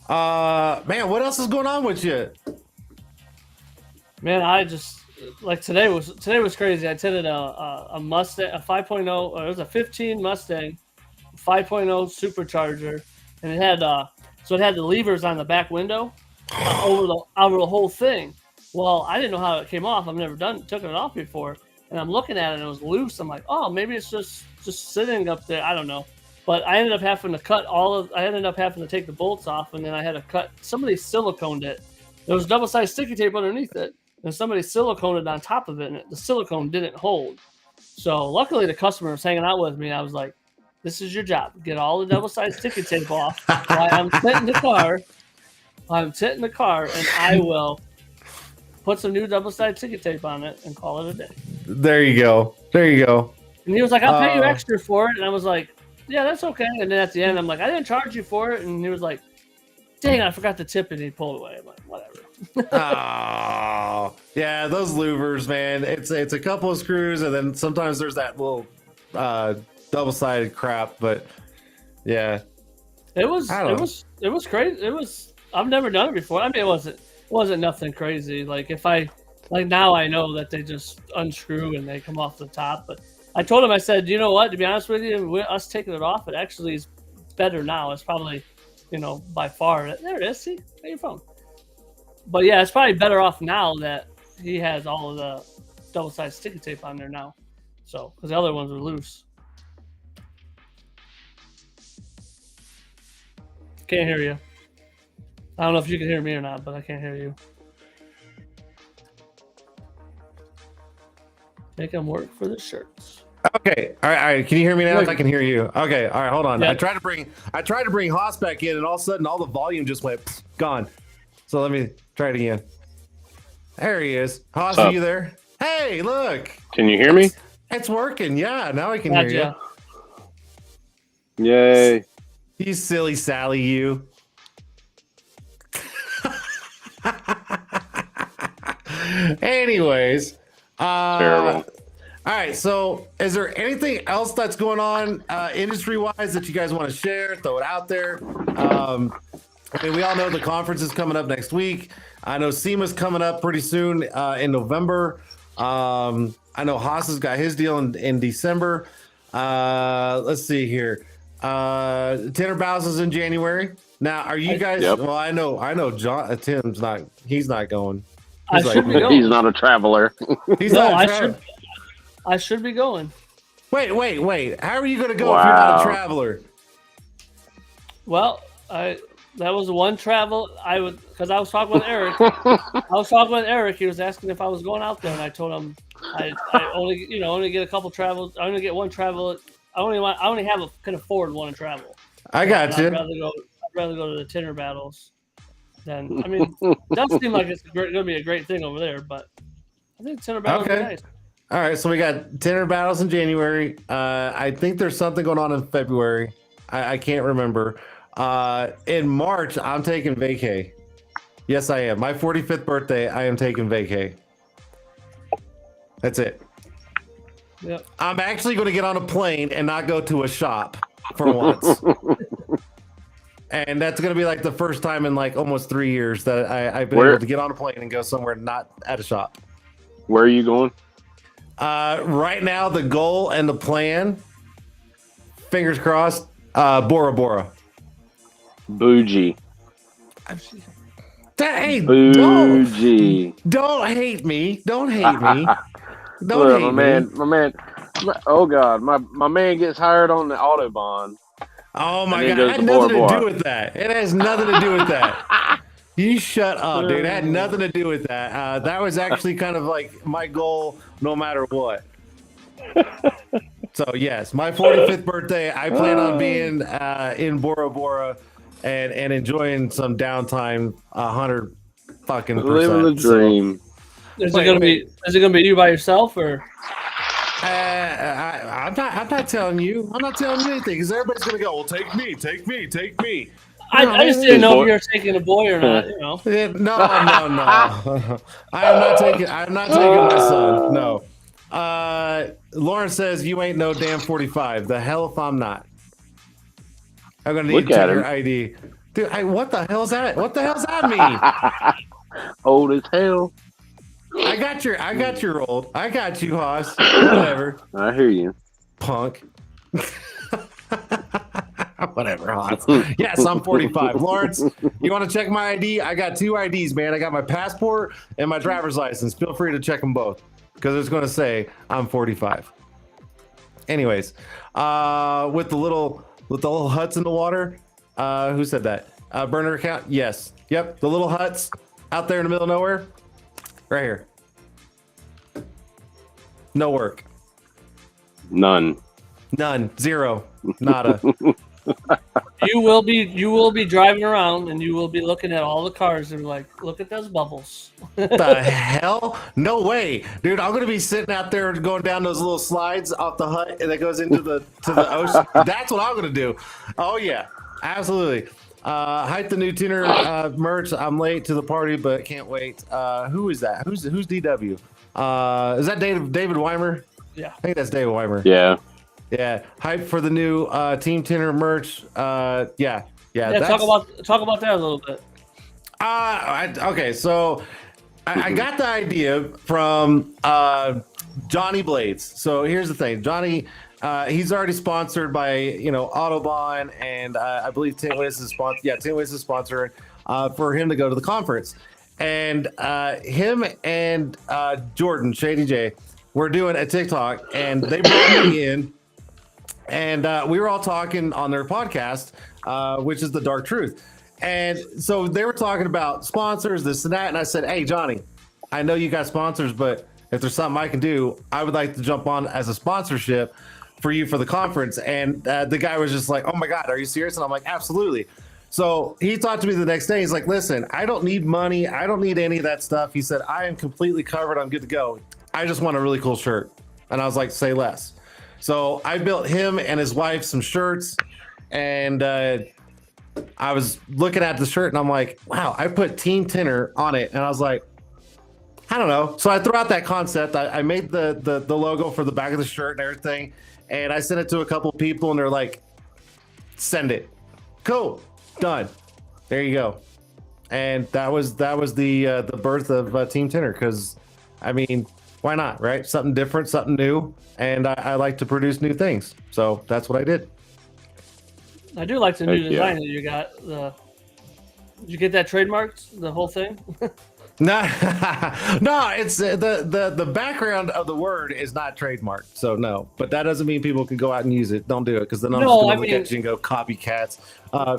Man, what else is going on with you? Man, I just today was crazy. I tinted a Mustang, a 5.0, or it was a 15 Mustang 5.0 supercharger, and it had the levers on the back window over the whole thing. Well, I didn't know how it came off. I've never took it off before, and I'm looking at it and it was loose. I'm like, oh, maybe it's just sitting up there. I don't know. But I ended up having to take the bolts off, and then I had to cut. Somebody siliconed it. There was double-sided sticky tape underneath it, and somebody siliconed it on top of it, and the silicone didn't hold. So luckily, the customer was hanging out with me. I was like, "This is your job. Get all the double-sided sticky tape off. While I'm tinting the car. And I will put some new double-sided sticky tape on it and call it a day." There you go. And he was like, "I'll pay you extra for it," and I was like, "Yeah, that's okay." And then at the end, I'm like, "I didn't charge you for it." And he was like, "Dang, I forgot to tip it." And he pulled away. I'm like, whatever. Oh, yeah, those louvers, man. It's a couple of screws, and then sometimes there's that little double-sided crap. But yeah, it was crazy. I've never done it before. I mean, it wasn't nothing crazy. Now I know that they just unscrew and they come off the top. But I told him, I said, you know what? To be honest with you, us taking it off, it actually is better now. It's probably, by far. There it is. See, got your phone. But yeah, it's probably better off now that he has all of the double-sided sticky tape on there now. So, because the other ones were loose. Can't hear you. I don't know if you can hear me or not, but I can't hear you. Make them work for the shirts. Okay. All right. Can you hear me now? I can hear you. Okay. All right. Hold on. Yep. I tried to bring Haas back in, and all of a sudden, all the volume just went gone. So let me try it again. There he is. Haas, are you there? Hey, look. Can you hear me? It's working. Yeah. Now I can hear you. Yay. You silly Sally, you. Anyways. Terrible. All right, so is there anything else that's going on industry-wise that you guys want to share? Throw it out there. I mean, we all know the conference is coming up next week. I know SEMA's coming up pretty soon in November. I know Haas has got his deal in December. Let's see here. Tint'er Bows is in January. Now, are you guys? Yep. Well, I know. John Tim's not. He's not going. I should be going. He's not a traveler. He's not. I should be going. Wait. How are you going to go if you're not a traveler? Well, that was one travel because I was talking with Eric. He was asking if I was going out there, and I told him I only get a couple travels. I only get one travel. Can afford one travel. I got you. I'd rather go to the Tint'er battles. Then it does seem like it's going to be a great thing over there, but I think Tint'er battles are nice. All right, so we got Tint'er battles in January. I think there's something going on in February. I can't remember. In March, I'm taking vacay. Yes, I am. My 45th birthday, I am taking vacay. That's it. Yep. I'm actually going to get on a plane and not go to a shop for once. And that's going to be like the first time in like almost 3 years that I've been able to get on a plane and go somewhere not at a shop. Where are you going? Right now, the goal and the plan, fingers crossed, Bora Bora. Bougie. Hey, Bougie. Don't hate me. Don't hate me. Look, my man. Oh God, my man gets hired on the Autobahn. Oh my God, it had nothing to do with that. It has nothing to do with that. You shut up, dude. It had nothing to do with that. That was actually kind of like my goal, no matter what. So yes, my 45th birthday, I plan on being in Bora Bora and enjoying some downtime. 100 fucking %. Living the dream. Is it gonna be you by yourself or? I'm not telling you. I'm not telling you anything because everybody's gonna go. Well, take me. I just didn't know if you were taking a boy or not. You know. Yeah, no. I'm not taking my son. No. Lauren says you ain't no damn 45. The hell if I'm not. I'm gonna need to check your ID, dude. What the hell's that? What the hell's that mean? Old as hell. I got your old. I got you, Hoss. Whatever. I hear you, punk. Whatever, Hoss. Yes, I'm 45. Lawrence, you want to check my ID? I got 2 IDs, man. I got my passport and my driver's license. Feel free to check them both because it's going to say I'm 45. Anyways, with the little huts in the water. Who said that? Burner account? Yes. Yep. The little huts out there in the middle of nowhere. Right here. No work. None. 0. Nada. You will be driving around and you will be looking at all the cars and be like, look at those bubbles. The hell? No way, dude! I'm gonna be sitting out there going down those little slides off the hut and that goes into the ocean. That's what I'm gonna do. Oh yeah, absolutely. Hype the new Tint'er merch. I'm late to the party, but can't wait. Who is that? Who's DW? Is that David Weimer? Yeah, I think that's David Weimer. Yeah. Yeah, hype for the new Team Tint'er merch. Yeah. Talk about that a little bit. Okay, so I got the idea from Johnny Blades. So here's the thing, Johnny. He's already sponsored by Autobahn, and I believe Tintwiz is sponsored. Yeah, Tintwiz is sponsoring for him to go to the conference, and him and Jordan Shady J were doing a TikTok, and they brought me in. And we were all talking on their podcast, which is The Dark Truth. And so they were talking about sponsors, this and that. And I said, hey, Johnny, I know you got sponsors, but if there's something I can do, I would like to jump on as a sponsorship for you for the conference. And the guy was just like, oh, my God, are you serious? And I'm like, absolutely. So he talked to me the next day. He's like, listen, I don't need money. I don't need any of that stuff. He said, I am completely covered. I'm good to go. I just want a really cool shirt. And I was like, say less. So I built him and his wife some shirts, and I was looking at the shirt and I'm like, wow, I put Team Tint'er on it. And I was like, I don't know. So I threw out that concept. I made the logo for the back of the shirt and everything. And I sent it to a couple people and they're like, send it. Cool. Done. There you go. And that was the birth of Team Tint'er, because I mean, why not, right? Something different, something new. And I like to produce new things. So that's what I did. I do like the new design that you got. Did you get that trademarked, the whole thing? No, it's the background of the word is not trademarked. So no, but that doesn't mean people can go out and use it. Don't do it, because then I'm just going to look at you and go copycats.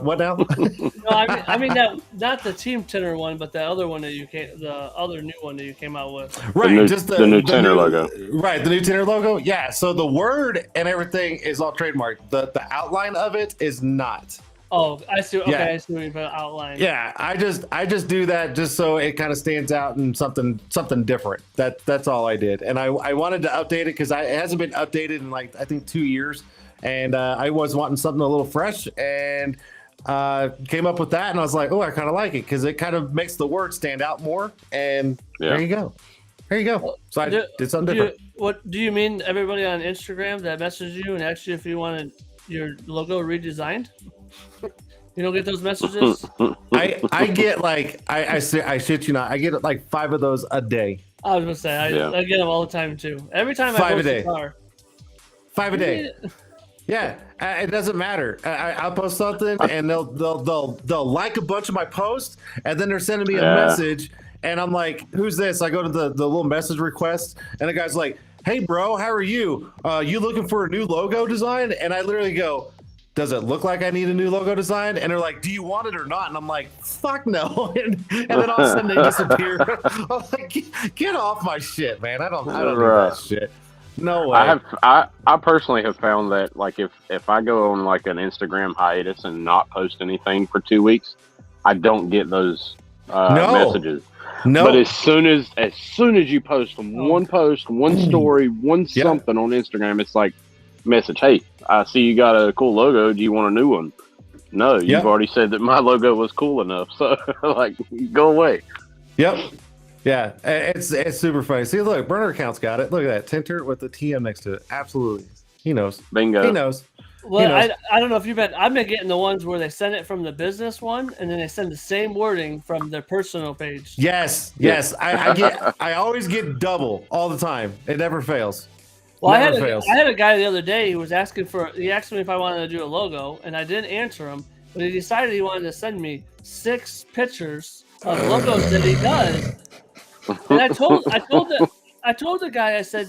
What now? No, I mean that not the Team Tint'er one, but the other one that the other new one that you came out with. Right, the new Tint'er logo. Right, the new Tint'er logo. Yeah, so the word and everything is all trademarked. The outline of it is not. Oh, I see. Okay, Yeah. I see what you put outline. Yeah, I just do that just so it kind of stands out and something different. That's all I did, and I wanted to update it because it hasn't been updated in like I think 2 years, and I was wanting something a little fresh, and came up with that, and I was like, oh, I kind of like it because it kind of makes the word stand out more, and there you go. So I did something different. What do you mean? Everybody on Instagram that messaged you and asked you if you wanted your logo redesigned? You don't get those messages? I get like I shit you not, I get like 5 of those a day. I was gonna say I get them all the time too. Every time 5 I a post day. a car. 5 a day. Yeah, it doesn't matter. I'll post something and they'll like a bunch of my posts, and then they're sending me a message, and I'm like, who's this? I go to the little message request, and the guy's like, hey bro, how are you? You looking for a new logo design? And I literally go, does it look like I need a new logo design? And they're like, do you want it or not? And I'm like, fuck no. And then all of a sudden they disappear. I'm like, get off my shit, man. I don't need that shit. No way. I personally have found that like if I go on like an Instagram hiatus and not post anything for 2 weeks, I don't get those messages. No. But as soon as you post one post, one story, one something on Instagram, it's like message, hey, I see you got a cool logo. Do you want a new one? No, you've already said that my logo was cool enough. So like, go away. Yep. Yeah, it's super funny. See, look, burner account's got it. Look at that Tint'er with the TM next to it. Absolutely, he knows. Bingo. He knows. Well, He knows. I don't know if I've been getting the ones where they send it from the business one, and then they send the same wording from their personal page. Yes. I always get double all the time. It never fails. Well, I Never had fails. a guy the other day who was he asked me if I wanted to do a logo, and I didn't answer him, but he decided he wanted to send me 6 pictures of logos that he does. And I told the guy, I said,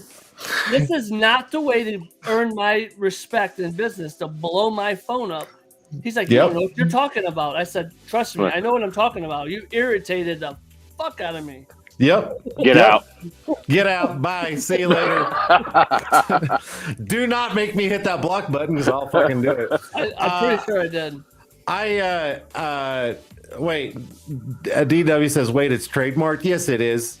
this is not the way to earn my respect in business, to blow my phone up. He's like, you don't know what you're talking about. I said, trust me, I know what I'm talking about. You irritated the fuck out of me. Yep. Get out. Get out. Bye. See you later. Do not make me hit that block button because I'll fucking do it. I'm pretty sure I did. Wait. DW says, wait, it's trademarked. Yes, it is.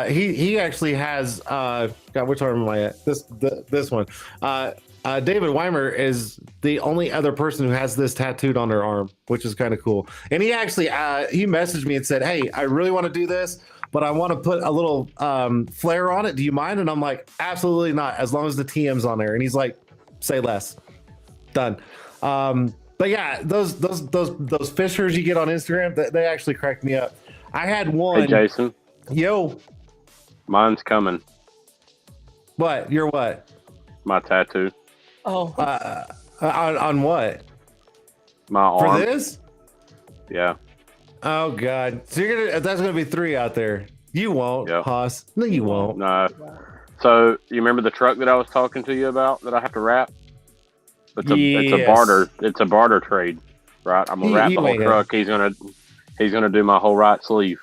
He actually has. God, which arm am I at? This one. David Weimer is the only other person who has this tattooed on their arm, which is kind of cool. And he actually he messaged me and said, hey, I really want to do this, but I want to put a little flair on it. Do you mind? And I'm like, absolutely not, as long as the TM's on there. And he's like, say less. Done. But yeah, those fishers you get on Instagram, they actually crack me up. I had one. Hey, Jason. Yo. Mine's coming. What? You're what? My tattoo. Oh. On what? My arm. For this? Yeah. Oh God! So that's gonna be 3 out there. You won't, Haas. No, you won't. No. So you remember the truck that I was talking to you about that I have to wrap? It's a barter. It's a barter trade, right? I'm gonna wrap the whole truck. He's gonna do my whole right sleeve.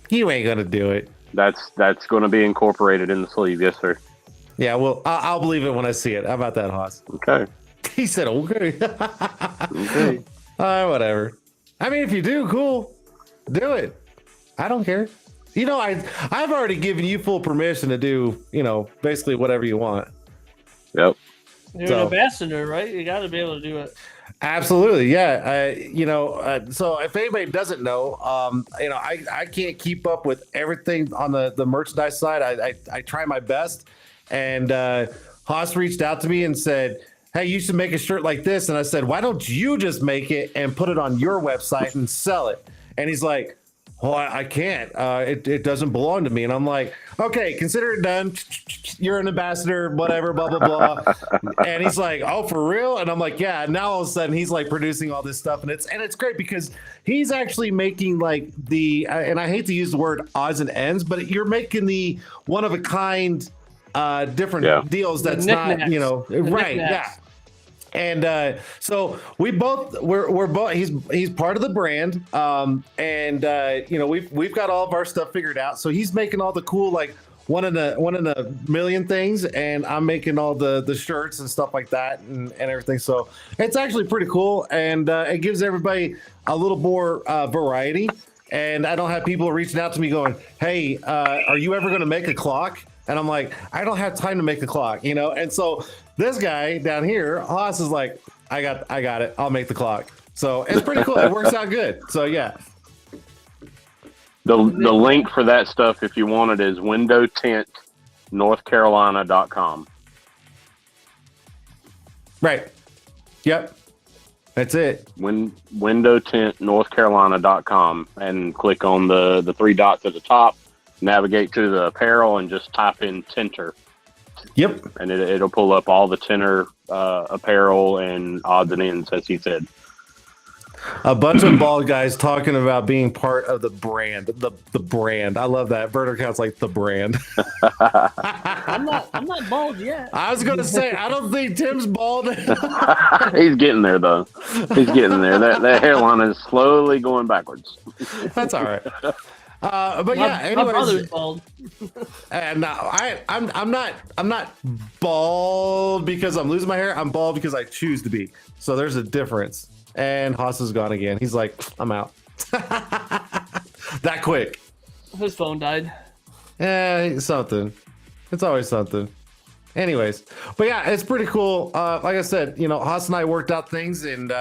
You ain't gonna do it. That's gonna be incorporated in the sleeve, yes, sir. Yeah, well, I'll believe it when I see it. How about that, Haas? Okay. He said, okay. Okay. Whatever. I mean, if you do, cool. Do it. I don't care. You know, I've already given you full permission to do, basically whatever you want. Yep. You're an ambassador, right? You got to be able to do it. Absolutely, yeah. So if anybody doesn't know, I can't keep up with everything on the merchandise side. I try my best, and Haas reached out to me and said, hey, you should make a shirt like this. And I said, why don't you just make it and put it on your website and sell it? And he's like, well, I can't. It doesn't belong to me. And I'm like, okay, consider it done. You're an ambassador, whatever, blah, blah, blah. And he's like, oh, for real? And I'm like, yeah. And now all of a sudden he's like producing all this stuff. And it's great because he's actually making like and I hate to use the word odds and ends, but you're making the one of a kind different deals that's not, right. Yeah. And so we're both he's part of the brand, we've got all of our stuff figured out. So he's making all the cool like one in a million things, and I'm making all the shirts and stuff like that and everything. So it's actually pretty cool, and it gives everybody a little more variety. And I don't have people reaching out to me going, hey, are you ever going to make a clock? And I'm like, I don't have time to make a clock, And so this guy down here, Haas, is like, I got it. I'll make the clock. So it's pretty cool. It works out good. So yeah. The link for that stuff, if you want it, is windowtintnorthcarolina.com. Right. Yep. That's it. Windowtintnorthcarolina.com, and click on the 3 dots at the top. Navigate to the apparel and just type in Tint'er. Yep. And it'll pull up all the Tint'er apparel and odds and ends, as he said. A bunch of bald guys talking about being part of the brand. The brand. I love that. Burner Count's like the brand. I'm not bald yet. I was gonna say, I don't think Tim's bald. He's getting there though. He's getting there. That hairline is slowly going backwards. That's all right. But anyways, my brother's bald. And I'm not bald because I'm losing my hair. I'm bald because I choose to be. So there's a difference. And Haas is gone again. He's like, I'm out. That quick. His phone died. Yeah, something. It's always something. Anyways, but yeah, it's pretty cool. Like I said, Haas and I worked out things, and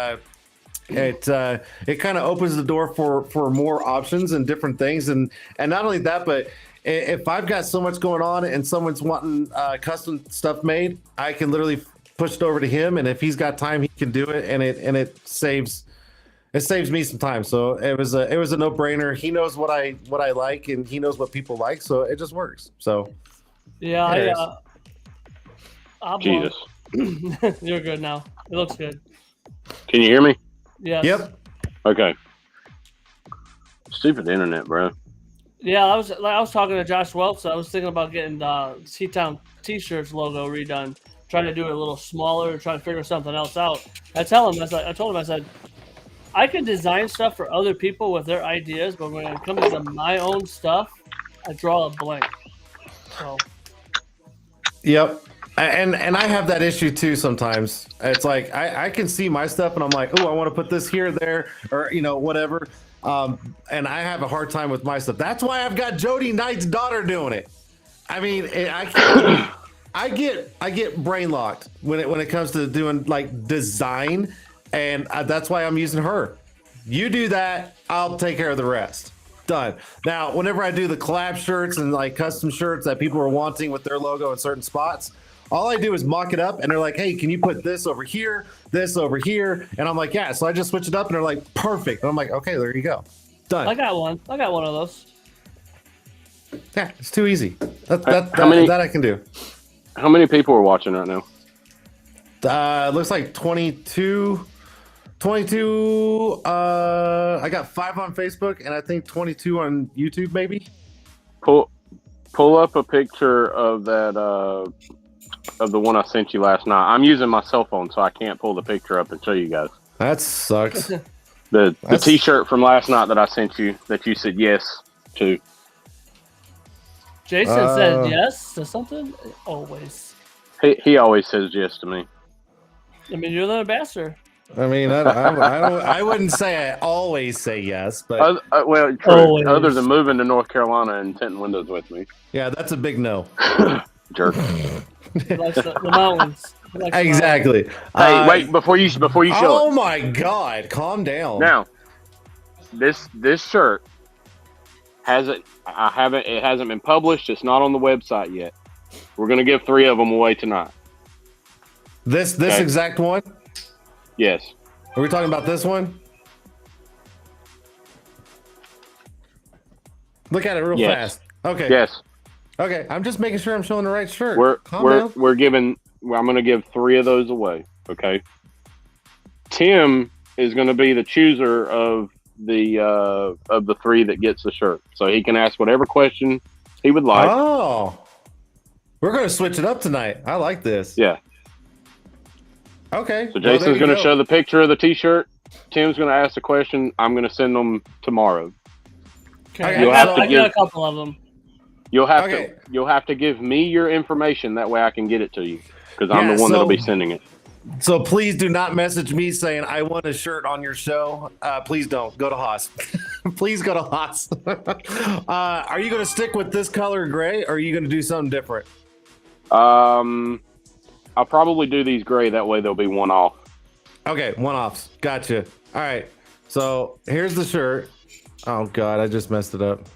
it kind of opens the door for more options and different things, and not only that, but if I've got so much going on and someone's wanting custom stuff made, I can literally push it over to him, and if he's got time, he can do it, and it saves me some time. So it was a no-brainer. He knows what I like, and he knows what people like, so it just works. So yeah, Jesus. You're good now. It looks good. Can you hear me? Yes. Yep. Okay. Stupid internet, bro. Yeah, I was talking to Josh Welch. I was thinking about getting the C-Town T-shirts logo redone. Trying to do it a little smaller, trying to figure something else out. I told him, I said, I can design stuff for other people with their ideas, but when it comes to my own stuff, I draw a blank. So. Yep. And I have that issue too sometimes. It's like I can see my stuff and I'm like, oh, I want to put this here, there, or whatever. And I have a hard time with my stuff. That's why I've got Jody Knight's daughter doing it. I mean, I get brain locked when it comes to doing like design, and that's why I'm using her. You do that, I'll take care of the rest. Done. Now, whenever I do the collab shirts and like custom shirts that people are wanting with their logo in certain spots, all I do is mock it up, and they're like, hey, can you put this over here, and I'm like, yeah. So I just switch it up, and they're like, perfect, and I'm like, okay, there you go, done. I got one of those. Yeah, it's too easy. That I can do. How many people are watching right now? It looks like 22. I got 5 on Facebook, and I think 22 on YouTube, maybe. Pull up a picture of that of the one I sent you last night. I'm using my cell phone, so I can't pull the picture up and show you guys. That sucks. The T-shirt from last night that I sent you that you said yes to. Jason said yes to something. Always. He always says yes to me. I mean, you're the ambassador. I mean, I wouldn't say I always say yes, but well, true. Always. Other than moving to North Carolina and tinting windows with me. yeah, that's a big no. Jerk. He likes the mountains. He likes the Exactly. Hey, wait before you show Oh it. my God! Calm down. Now, this shirt it hasn't been published. It's not on the website yet. We're gonna give 3 of them away tonight. This Okay. exact one. Yes. Are we talking about this one? Look at it real Yes. fast. Okay. Yes. Okay. I'm just making sure I'm showing the right shirt. Calm I'm down. gonna give 3 of those away. Okay. Tim is gonna be the chooser of the 3 that gets the shirt, so he can ask whatever question he would like. Oh, we're going to switch it up tonight. I like this. Yeah. Okay. So Jason's going to show the picture of the T-shirt. Tim's going to ask the question. I'm going to send them tomorrow. Okay. You'll have to I got a couple of them. You'll have to give me your information. That way I can get it to you, because I'm the one that'll be sending it. So please do not message me saying I want a shirt on your show. Please don't. Go to Haas. Please go to Haas. Are you going to stick with this color gray, or are you going to do something different? I'll probably do these gray. That way they'll be one off. Okay, one-offs. Gotcha. All right. So here's the shirt. Oh God, I just messed it up.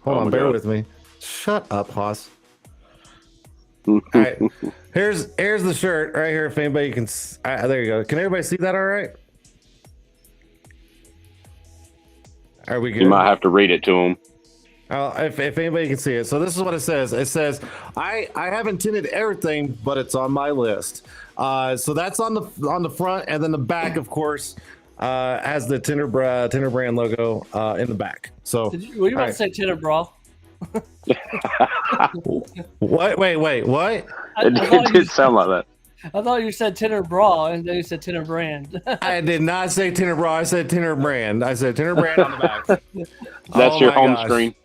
Hold on, bear with me. Shut up, Haas. All right. Here's the shirt right here. If anybody can, there you go. Can everybody see that? All right. Are we good? You might have to read it to them. If anybody can see it. So this is what it says. It says, I haven't tinted everything, but it's on my list. So that's on the front, and then the back, of course, has the Tint'er brand logo in the back. So were you about to say Tint'er Brawl? What? Wait, what? It did sound like that. I thought you said Tint'er Brawl, and then you said Tint'er Brand. I did not say Tint'er Brawl. I said Tint'er Brand. I said Tint'er Brand on the back. That's your home screen.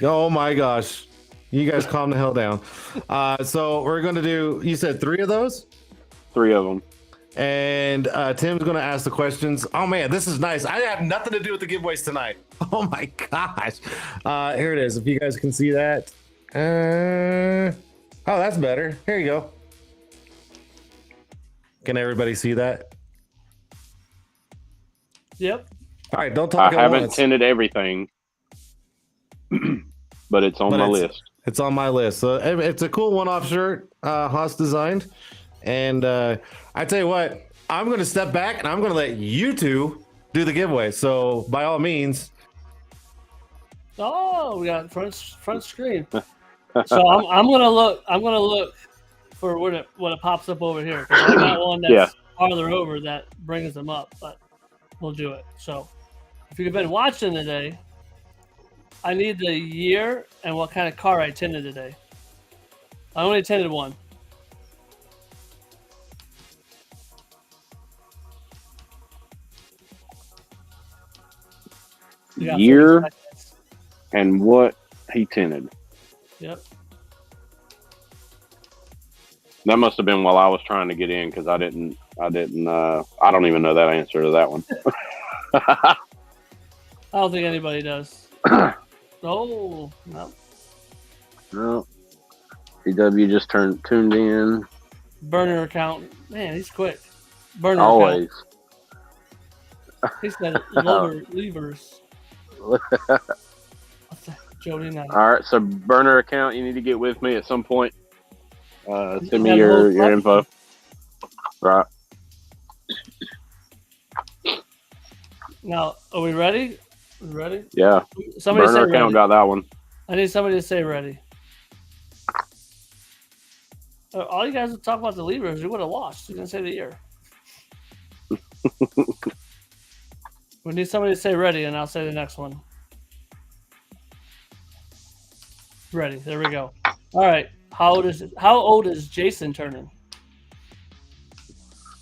Oh my gosh. You guys calm the hell down. So we're going to do, you said 3 of those? 3 of them. And Tim's going to ask the questions. Oh, man, this is nice. I have nothing to do with the giveaways tonight. Oh, my gosh. Here it is. If you guys can see that. Oh, that's better. Here you go. Can everybody see that? Yep. All right, don't talk I at haven't once. tinted everything, but it's on my list. It's on my list. So it's a cool one-off shirt Haas designed. And I tell you what, I'm going to step back and I'm going to let you two do the giveaway. So by all means. Oh, we got front screen. So I'm gonna look for what it pops up over here. 'Cause I got one that's farther over that brings them up, but we'll do it. So if you've been watching today, I need the year and what kind of car I tinted today. I only tinted one. You got 30 Year seconds. and what he tinted. Yep. That must have been while I was trying to get in because I don't even know that answer to that one. I don't think anybody does. Oh, no. No. CW just tuned in. Burner account. Man, he's quick. Burner Always. account. He said levers. What's that? Jody Knight. All right, so burner account, you need to get with me at some point. Send me Yeah, your the whole info. Right. Now, are we ready? Ready? Yeah. Somebody Burner say account ready. got that one. I need somebody to say ready. All you guys would talk about the levers, you would have lost. You didn't say the year. We need somebody to say ready, and I'll say the next one. Ready. There we go. All right. How old is Jason turning?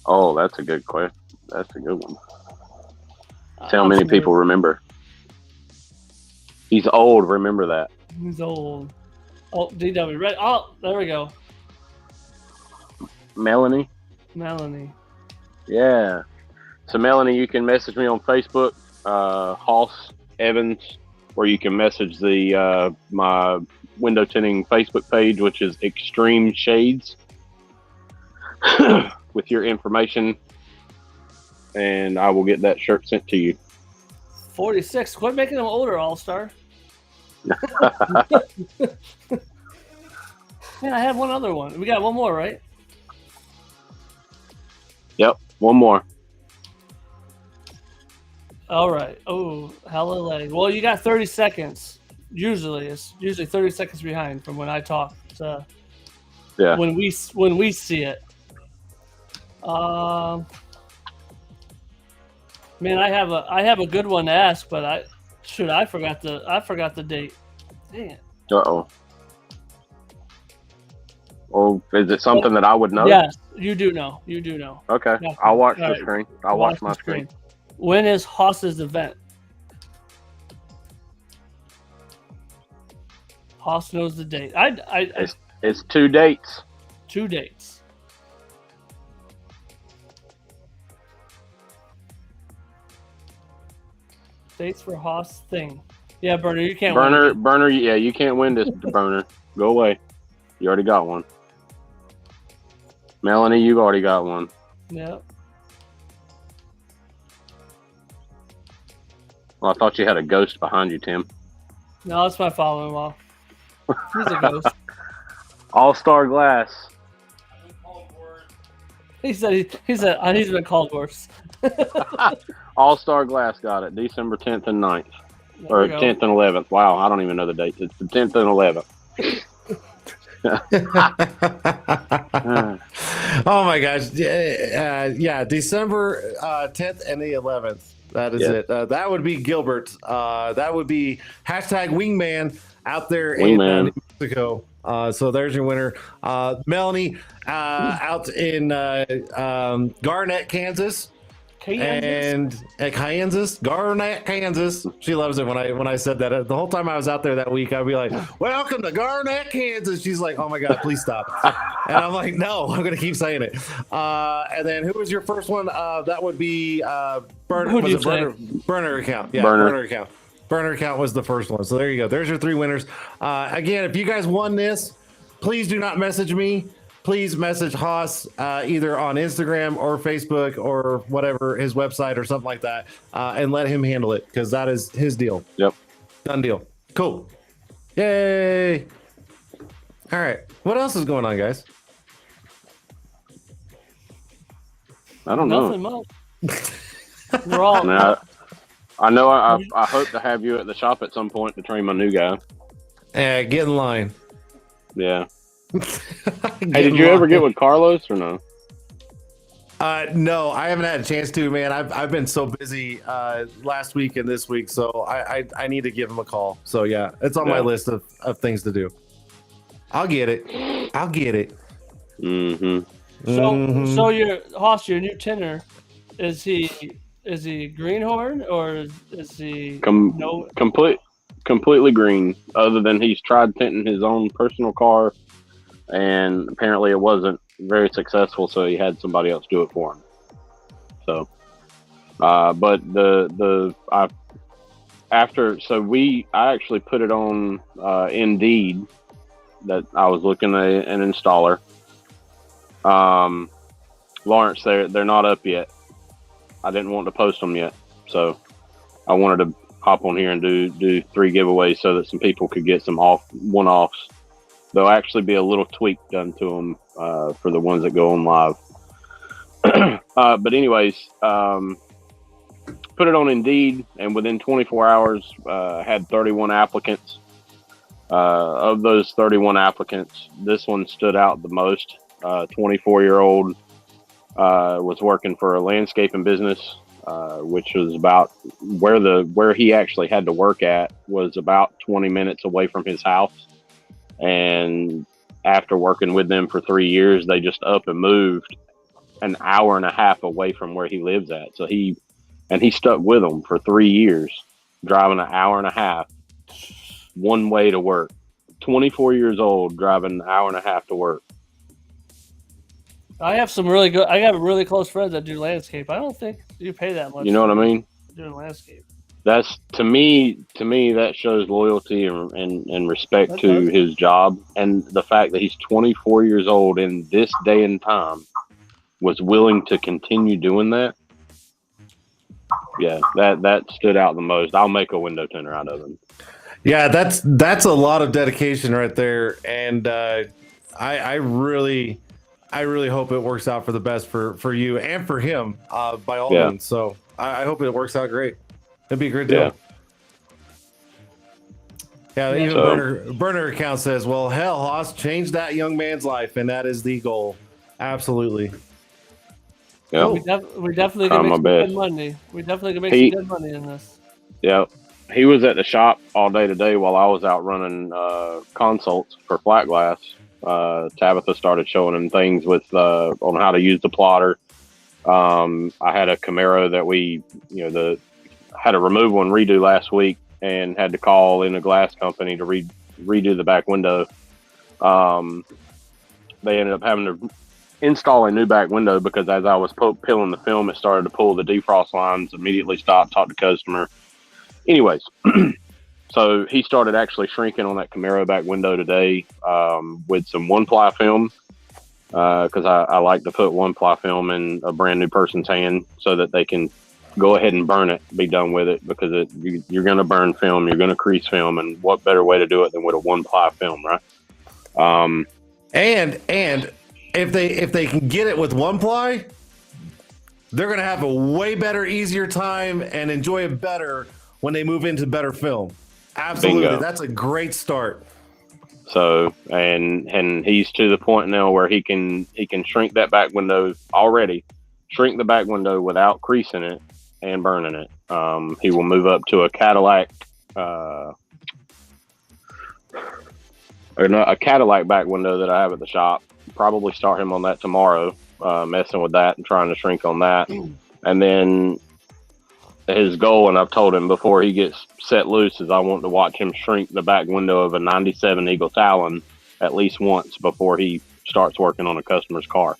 Oh, that's a good question. That's a good one. Tell I'm many sure people remember. He's old. Remember that. He's old. Oh, DW. Ready? Oh, there we go. Melanie. Melanie. Yeah. So Melanie, you can message me on Facebook, Hoss Evans, or you can message the my window tinting Facebook page, which is Extreme Shades, with your information, and I will get that shirt sent to you. 46. Quit making him older, All-Star. Man, I had one other one. We got one more, right? Yep, one more. All right. Oh, hella leg. Well, you got 30 seconds. It's usually 30 seconds behind from when I talk to Yeah. when we see it. Man, I have a good one to ask, but I forgot the date. Dang it. Uh-oh. Well, is it something that I would know? Yes, you do know. You do know. Okay. Yeah. I'll watch All the right. screen. I'll watch my screen. When is Haas's event? Haas knows the date. It's 2 dates. 2 dates. Dates for Haas thing. Yeah, Burner, you can't win. Burner, yeah, you can't win this, Burner. Go away. You already got one. Melanie, you've already got one. Yeah. Well, I thought you had a ghost behind you, Tim. No, it's my father-in-law. He's a ghost. All-Star Glass. He said he's been called worse. All-Star Glass got it. December 10th and 9th. There Or we go. 10th and 11th. Wow, I don't even know the dates. It's the 10th and 11th. Oh my gosh. Yeah, December 10th and the 11th. That is it. That would be Gilbert. That would be hashtag Wingman out there in New Mexico. So there's your winner. Melanie out in Garnett, Kansas. And at Kansas, Garnett, Kansas. She loves it when I said that. The whole time I was out there that week, I'd be like, "Welcome to Garnett, Kansas." She's like, "Oh my God, please stop." And I'm like, no, I'm gonna keep saying it. And then who was your first one? That would be burner. Who'd Was you it say? burner account? Yeah, Burner. burner account. Burner account was the first one. So there you go. There's your 3 winners. Again, if you guys won this, please do not message me. Please message Haas either on Instagram or Facebook or whatever, his website or something like that, and let him handle it because that is his deal. Yep. Done deal. Cool. Yay. All right. What else is going on, guys? I don't know. Nothing much. We're all. I know. I hope to have you at the shop at some point to train my new guy. Get in line. Yeah. Hey, did you ever get with Carlos or no? No, I haven't had a chance to, man. I've been so busy last week and this week, so I need to give him a call. So yeah, it's on my list of things to do. I'll get it. Mm-hmm. So your Haas, your new Tint'er, is he greenhorn or is he no? Completely green. Other than he's tried tinting his own personal car, and apparently it wasn't very successful, so he had somebody else do it for him. So, but I actually put it on Indeed that I was looking at an installer. Lawrence, they're not up yet. I didn't want to post them yet, so I wanted to hop on here and do 3 giveaways so that some people could get some one-offs. There'll actually be a little tweak done to them for the ones that go on live. But anyways, put it on Indeed, and within 24 hours, had 31 applicants. Of those 31 applicants, this one stood out the most. 24-year-old was working for a landscaping business, which was about where he actually had to work at was about 20 minutes away from his house. And after working with them for 3 years, they just up and moved an hour and a half away from where he lives at. So he stuck with them for 3 years, driving an hour and a half one way to work. 24 years old, driving an hour and a half to work. I have really close friends that do landscape. I don't think you pay that much. You know what I mean? Doing landscape. That's to me that shows loyalty and respect to his job, and the fact that he's 24 years old in this day and time was willing to continue doing that. Yeah, that stood out the most. I'll make a window tinter out of him. Yeah, that's a lot of dedication right there, and I really hope it works out for the best for you and for him by all means. So I hope it works out great. It'd be a great deal. Yeah, even burner account says, well, hell, Haas, change that young man's life, and that is the goal. Absolutely. Yeah, we definitely can make some good money. We definitely can make some good money in this. Yeah, he was at the shop all day today while I was out running consults for flat glass. Tabitha started showing him things with on how to use the plotter. I had a Camaro that we, had a removal and redo last week, and had to call in a glass company to redo the back window. They ended up having to install a new back window because as I was peeling the film, it started to pull the defrost lines. Immediately stopped, talked to customer. Anyways, so he started actually shrinking on that Camaro back window today with some 1-ply film because I like to put 1-ply film in a brand new person's hand so that they can go ahead and burn it, be done with it, because you're going to burn film, you're going to crease film, and what better way to do it than with a 1-ply film, right? And if they can get it with 1-ply, they're going to have a way better, easier time and enjoy it better when they move into better film. Absolutely. Bingo. That's a great start. So, and he's to the point now where he can shrink that back window already, shrink the back window without creasing it and burning it. He will move up to a Cadillac, a Cadillac back window that I have at the shop. Probably start him on that tomorrow, messing with that and trying to shrink on that. And then his goal, and I've told him before he gets set loose, is I want to watch him shrink the back window of a 97 Eagle Talon at least once before he starts working on a customer's car.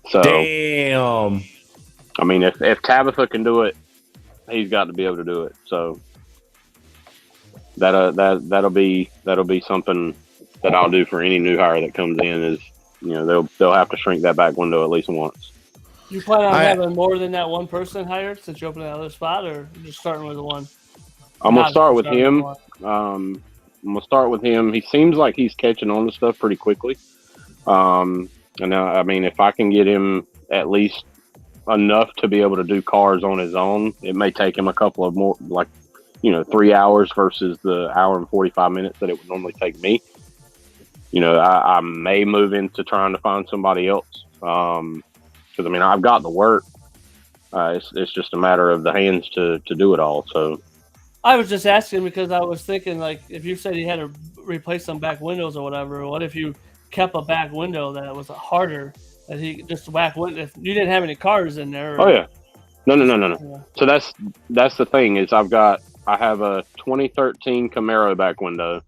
So, damn. I mean, if Tabitha can do it, he's got to be able to do it. So that'll be something that I'll do for any new hire that comes in. Is they'll have to shrink that back window at least once. You plan on having more than that one person hired since you opened that other spot, or just starting with the one? I'm gonna start with him. I'm gonna start with him. He seems like he's catching on to stuff pretty quickly. And I mean, if I can get him at least enough to be able to do cars on his own, it may take him a couple of more, 3 hours versus the hour and 45 minutes that it would normally take me. I may move into trying to find somebody else. Because I mean, I've got the work. It's just a matter of the hands to do it all. So I was just asking because I was thinking, like, if you said you had to replace some back windows or whatever, what if you kept a back window that was harder, that he just back window? If you didn't have any cars in there. Oh yeah, no. Yeah. So that's the thing is I have a 2013 Camaro back window.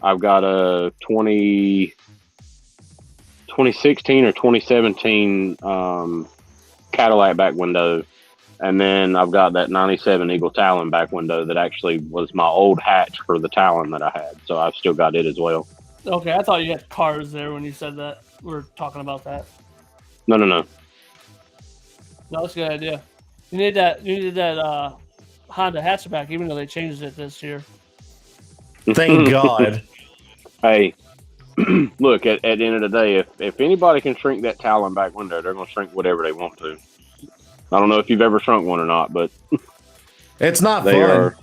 I've got a 2016 or 2017 Cadillac back window. And then I've got that 97 Eagle Talon back window that actually was my old hatch for the Talon that I had. So I've still got it as well. Okay, I thought you had cars there when you said that. We were talking about that. No. No, that's a good idea. You need that Honda hatchback, even though they changed it this year. Thank God. Hey, look, at the end of the day, if anybody can shrink that Talon back window, they're going to shrink whatever they want to. I don't know if you've ever shrunk one or not, but it's not they fun.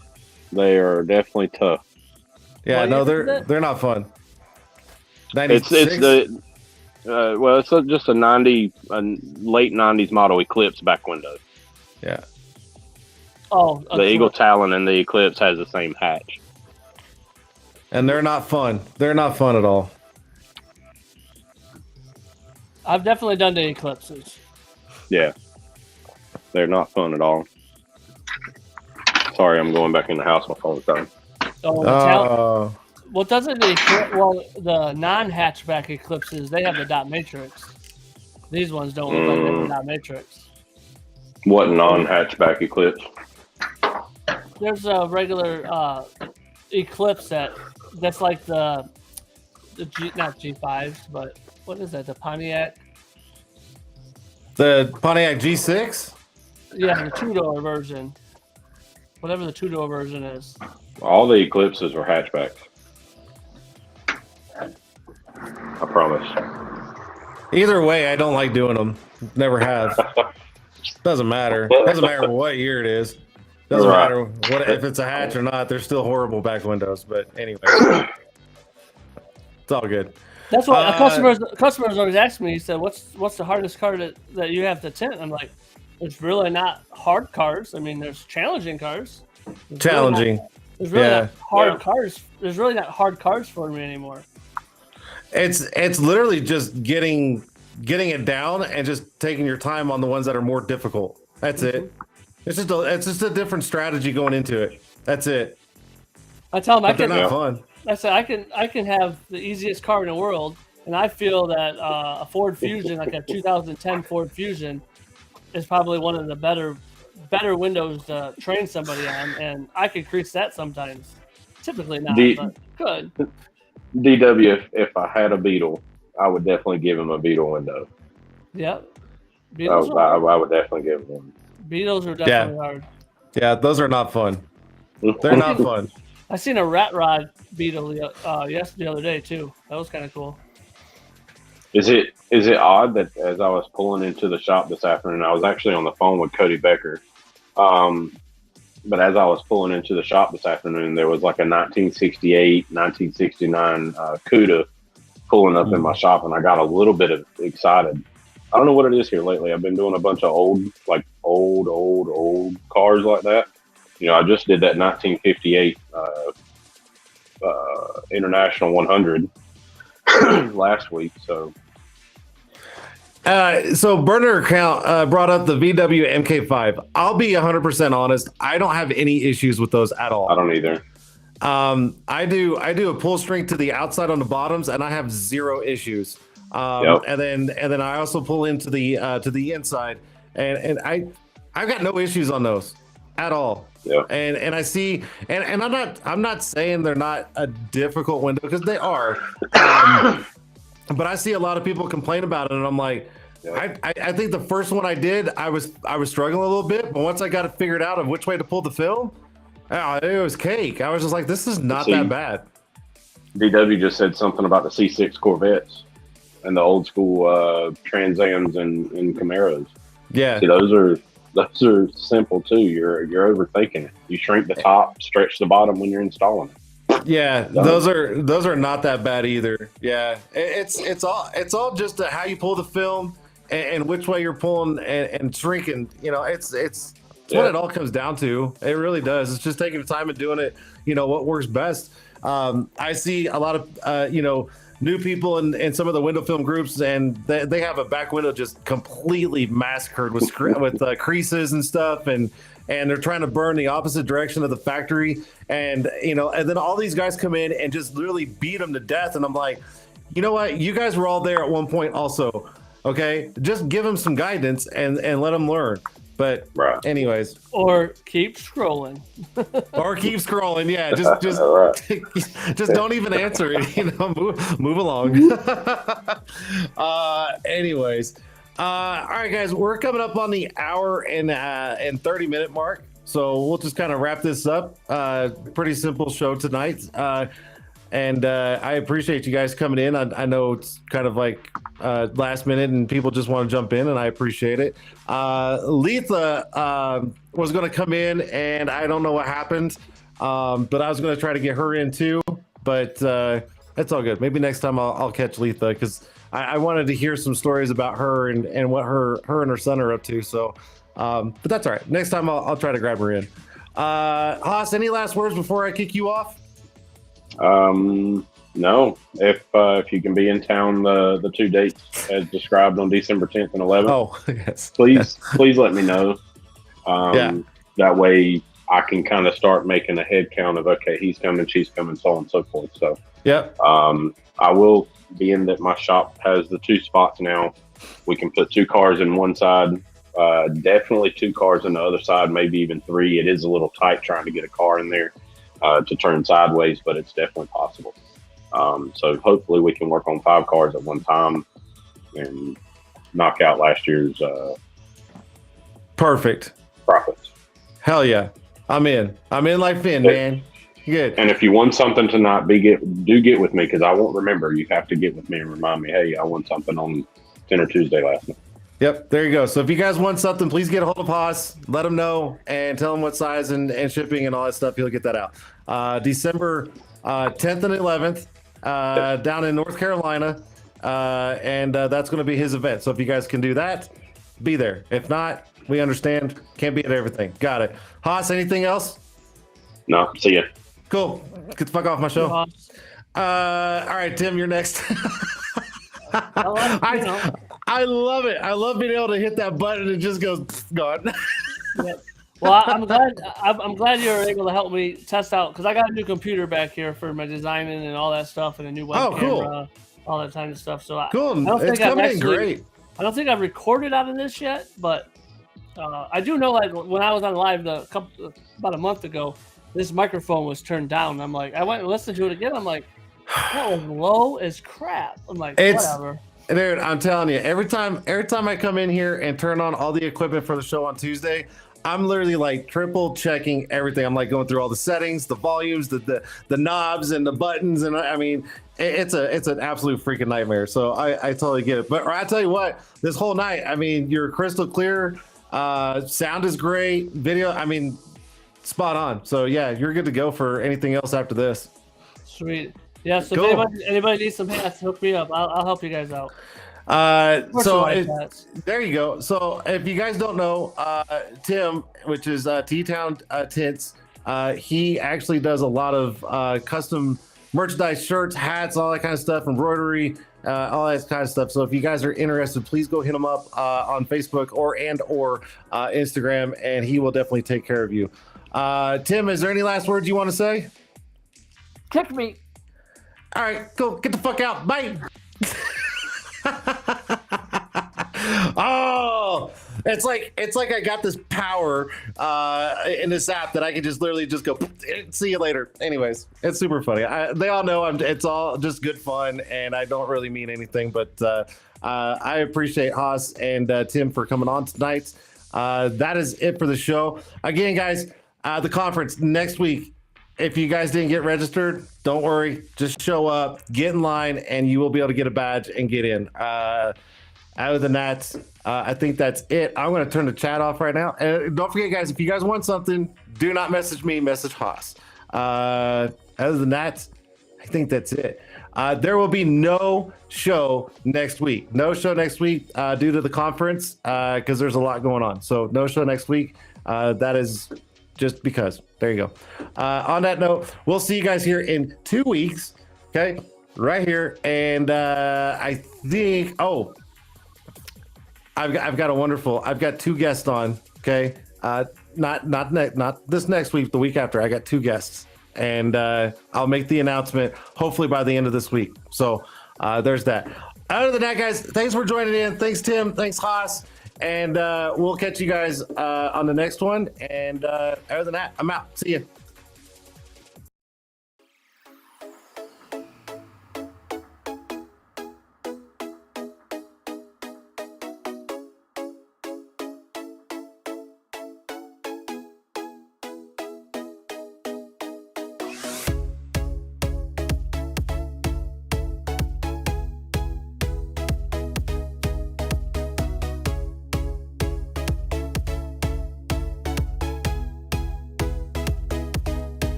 They are definitely tough. Yeah, no, they're not fun. 96? It's just a late '90s model Eclipse back window. Yeah. Oh, the Eagle Talon and the Eclipse has the same hatch, and they're not fun. They're not fun at all. I've definitely done the Eclipses. Yeah. They're not fun at all. Sorry, I'm going back in the house. My phone's dying. Well, doesn't the non-hatchback Eclipses, they have the dot matrix. These ones don't look like they have the dot matrix. What non-hatchback Eclipse? There's a regular Eclipse that's like the not G5s, but what is that? The Pontiac? The Pontiac G6? Yeah, the two-door version. Whatever the two-door version is. All the Eclipses are hatchbacks. I promise. Either way, I don't like doing them. Never have. Doesn't matter. Doesn't matter what year it is. Doesn't matter if it's a hatch or not. They're still horrible back windows. But anyway, it's all good. That's what customers always ask me. He said, "What's the hardest car that you have to tint?" I'm like, "It's really not hard cars. I mean, there's challenging cars. There's really not hard cars. There's really not hard cars for me anymore. It's literally just getting it down and just taking your time on the ones that are more difficult. That's it. It's just a different strategy going into it. That's it. I tell them they're not fun. I said I can have the easiest car in the world, and I feel that a Ford Fusion, like a 2010 Ford Fusion, is probably one of the better windows to train somebody on, and I could crease that sometimes. Typically not, but good. DW, if I had a Beetle, I would definitely give him a Beetle window. Yep. I would definitely give him one. Beetles are definitely hard. Yeah, those are not fun. They're not fun. I seen a rat rod Beetle the other day too. That was kind of cool. Is it odd that as I was pulling into the shop this afternoon, I was actually on the phone with Cody Becker. But as I was pulling into the shop this afternoon, there was like a 1968, 1969 Cuda pulling up in my shop, and I got a little bit excited. I don't know what it is here lately. I've been doing a bunch of old cars like that. I just did that 1958 International 100 last week. So Burner Account brought up the VW MK5. I'll be 100% honest. I don't have any issues with those at all. I don't either. I do a pull string to the outside on the bottoms, and I have zero issues. Yep. And then I also pull into the inside, and I've got no issues on those at all. Yeah. And I see, and I'm not saying they're not a difficult window, because they are. But I see a lot of people complain about it, and I'm like, Yeah. I think the first one I did, I was struggling a little bit, but once I got it figured out of which way to pull the film, it was cake. I was just like, this is not that bad. DW just said something about the C6 Corvettes and the old school Trans Ams and Camaros. Yeah. See, those are simple too. You're overthinking it. You shrink the top, stretch the bottom when you're installing it. Yeah, those are not that bad either. Yeah, it's all just how you pull the film and which way you're pulling and shrinking. You know, it's what it all comes down to. It really does. It's just taking the time and doing it. You know what works best. I see a lot of new people in some of the window film groups, and they have a back window just completely massacred with creases and stuff, and they're trying to burn the opposite direction of the factory, and then all these guys come in and just literally beat them to death, and I'm like, you know what? You guys were all there at one point also, okay? Just give them some guidance and let them learn. But anyways, or keep scrolling. Or keep scrolling. Yeah, just don't even answer it. Move along. Anyways, all right, guys, we're coming up on the hour and 30-minute mark, so we'll just kind of wrap this up. Pretty simple show tonight. And I appreciate you guys coming in. I know it's kind of like last minute and people just want to jump in, and I appreciate it. Letha was going to come in, and I don't know what happened, but I was going to try to get her in too, but it's all good. Maybe next time I'll catch Letha, because I wanted to hear some stories about her and what her and her son are up to. So, but that's all right. Next time I'll try to grab her in. Haas, any last words before I kick you off? No. If you can be in town the 2 dates as described on December 10th and 11th, yes, please let me know. That way I can kind of start making a head count of, okay, he's coming, she's coming, so on and so forth. So I will, being that my shop has the 2 spots now, we can put 2 cars in one side, definitely 2 cars in the other side, maybe even 3. It is a little tight trying to get a car in there to turn sideways, but it's definitely possible. So hopefully we can work on 5 cars at one time and knock out last year's perfect profits. Hell yeah. I'm in like Finn, man. Good. And if you want something tonight, do get with me, because I won't remember. You have to get with me and remind me, hey, I won something on Tint'er Tuesday last night. Yep, there you go. So if you guys want something, please get a hold of Haas, let him know, and tell him what size and shipping and all that stuff. He'll get that out. December 10th and 11th down in North Carolina, and that's going to be his event. So if you guys can do that, be there. If not, we understand. Can't be at everything. Got it. Haas, anything else? No, see ya. Cool. Get the fuck off my show. All right, Tim, you're next. I love it. I love being able to hit that button and it just goes gone. Yeah. Well, I'm glad you were able to help me test out, because I got a new computer back here for my designing and all that stuff, and a new web camera, all that kind of stuff. So cool. It's coming in great. I don't think I've recorded out of this yet, but I do know, like, when I was on live about a month ago, this microphone was turned down. I'm like, I went and listened to it again. I'm like, that was low as crap. I'm like, whatever. Dude, I'm telling you, every time I come in here and turn on all the equipment for the show on Tuesday, I'm literally like triple checking everything. I'm like going through all the settings, the volumes, the knobs and the buttons, and I mean, it's an absolute freaking nightmare. So I totally get it. But I tell you what, this whole night, I mean, you're crystal clear. Sound is great. Video, I mean, spot on. So yeah, you're good to go for anything else after this. Sweet. Yeah, so cool. if anybody needs some hats, hook me up. I'll help you guys out. There you go. So if you guys don't know, Tim, which is T-Town Tints, he actually does a lot of custom merchandise, shirts, hats, all that kind of stuff, embroidery, all that kind of stuff. So if you guys are interested, please go hit him up on Facebook or Instagram, and he will definitely take care of you. Tim, is there any last words you want to say? Kick me. All right, go get the fuck out. Bye. Oh, it's like I got this power in this app that I can just literally just go see you later. Anyways, it's super funny. They all know it's all just good fun, and I don't really mean anything, but I appreciate Haas and Tim for coming on tonight. That is it for the show. Again, guys, the conference next week. If you guys didn't get registered, don't worry. Just show up, get in line, and you will be able to get a badge and get in. Other than that, I think that's it. I'm going to turn the chat off right now. And don't forget, guys, if you guys want something, do not message me, message Haas. Other than that, I think that's it. There will be no show next week. No show next week due to the conference because there's a lot going on. So no show next week. That is just because. There you go. On that note, we'll see you guys here in 2 weeks. Okay, right here. And I think, I've got 2 guests on. Okay, not this next week, the week after. I got 2 guests, and I'll make the announcement hopefully by the end of this week. So there's that. Other than that, guys, thanks for joining in. Thanks, Tim. Thanks, Haas. And we'll catch you guys on the next one. And other than that, I'm out. See you.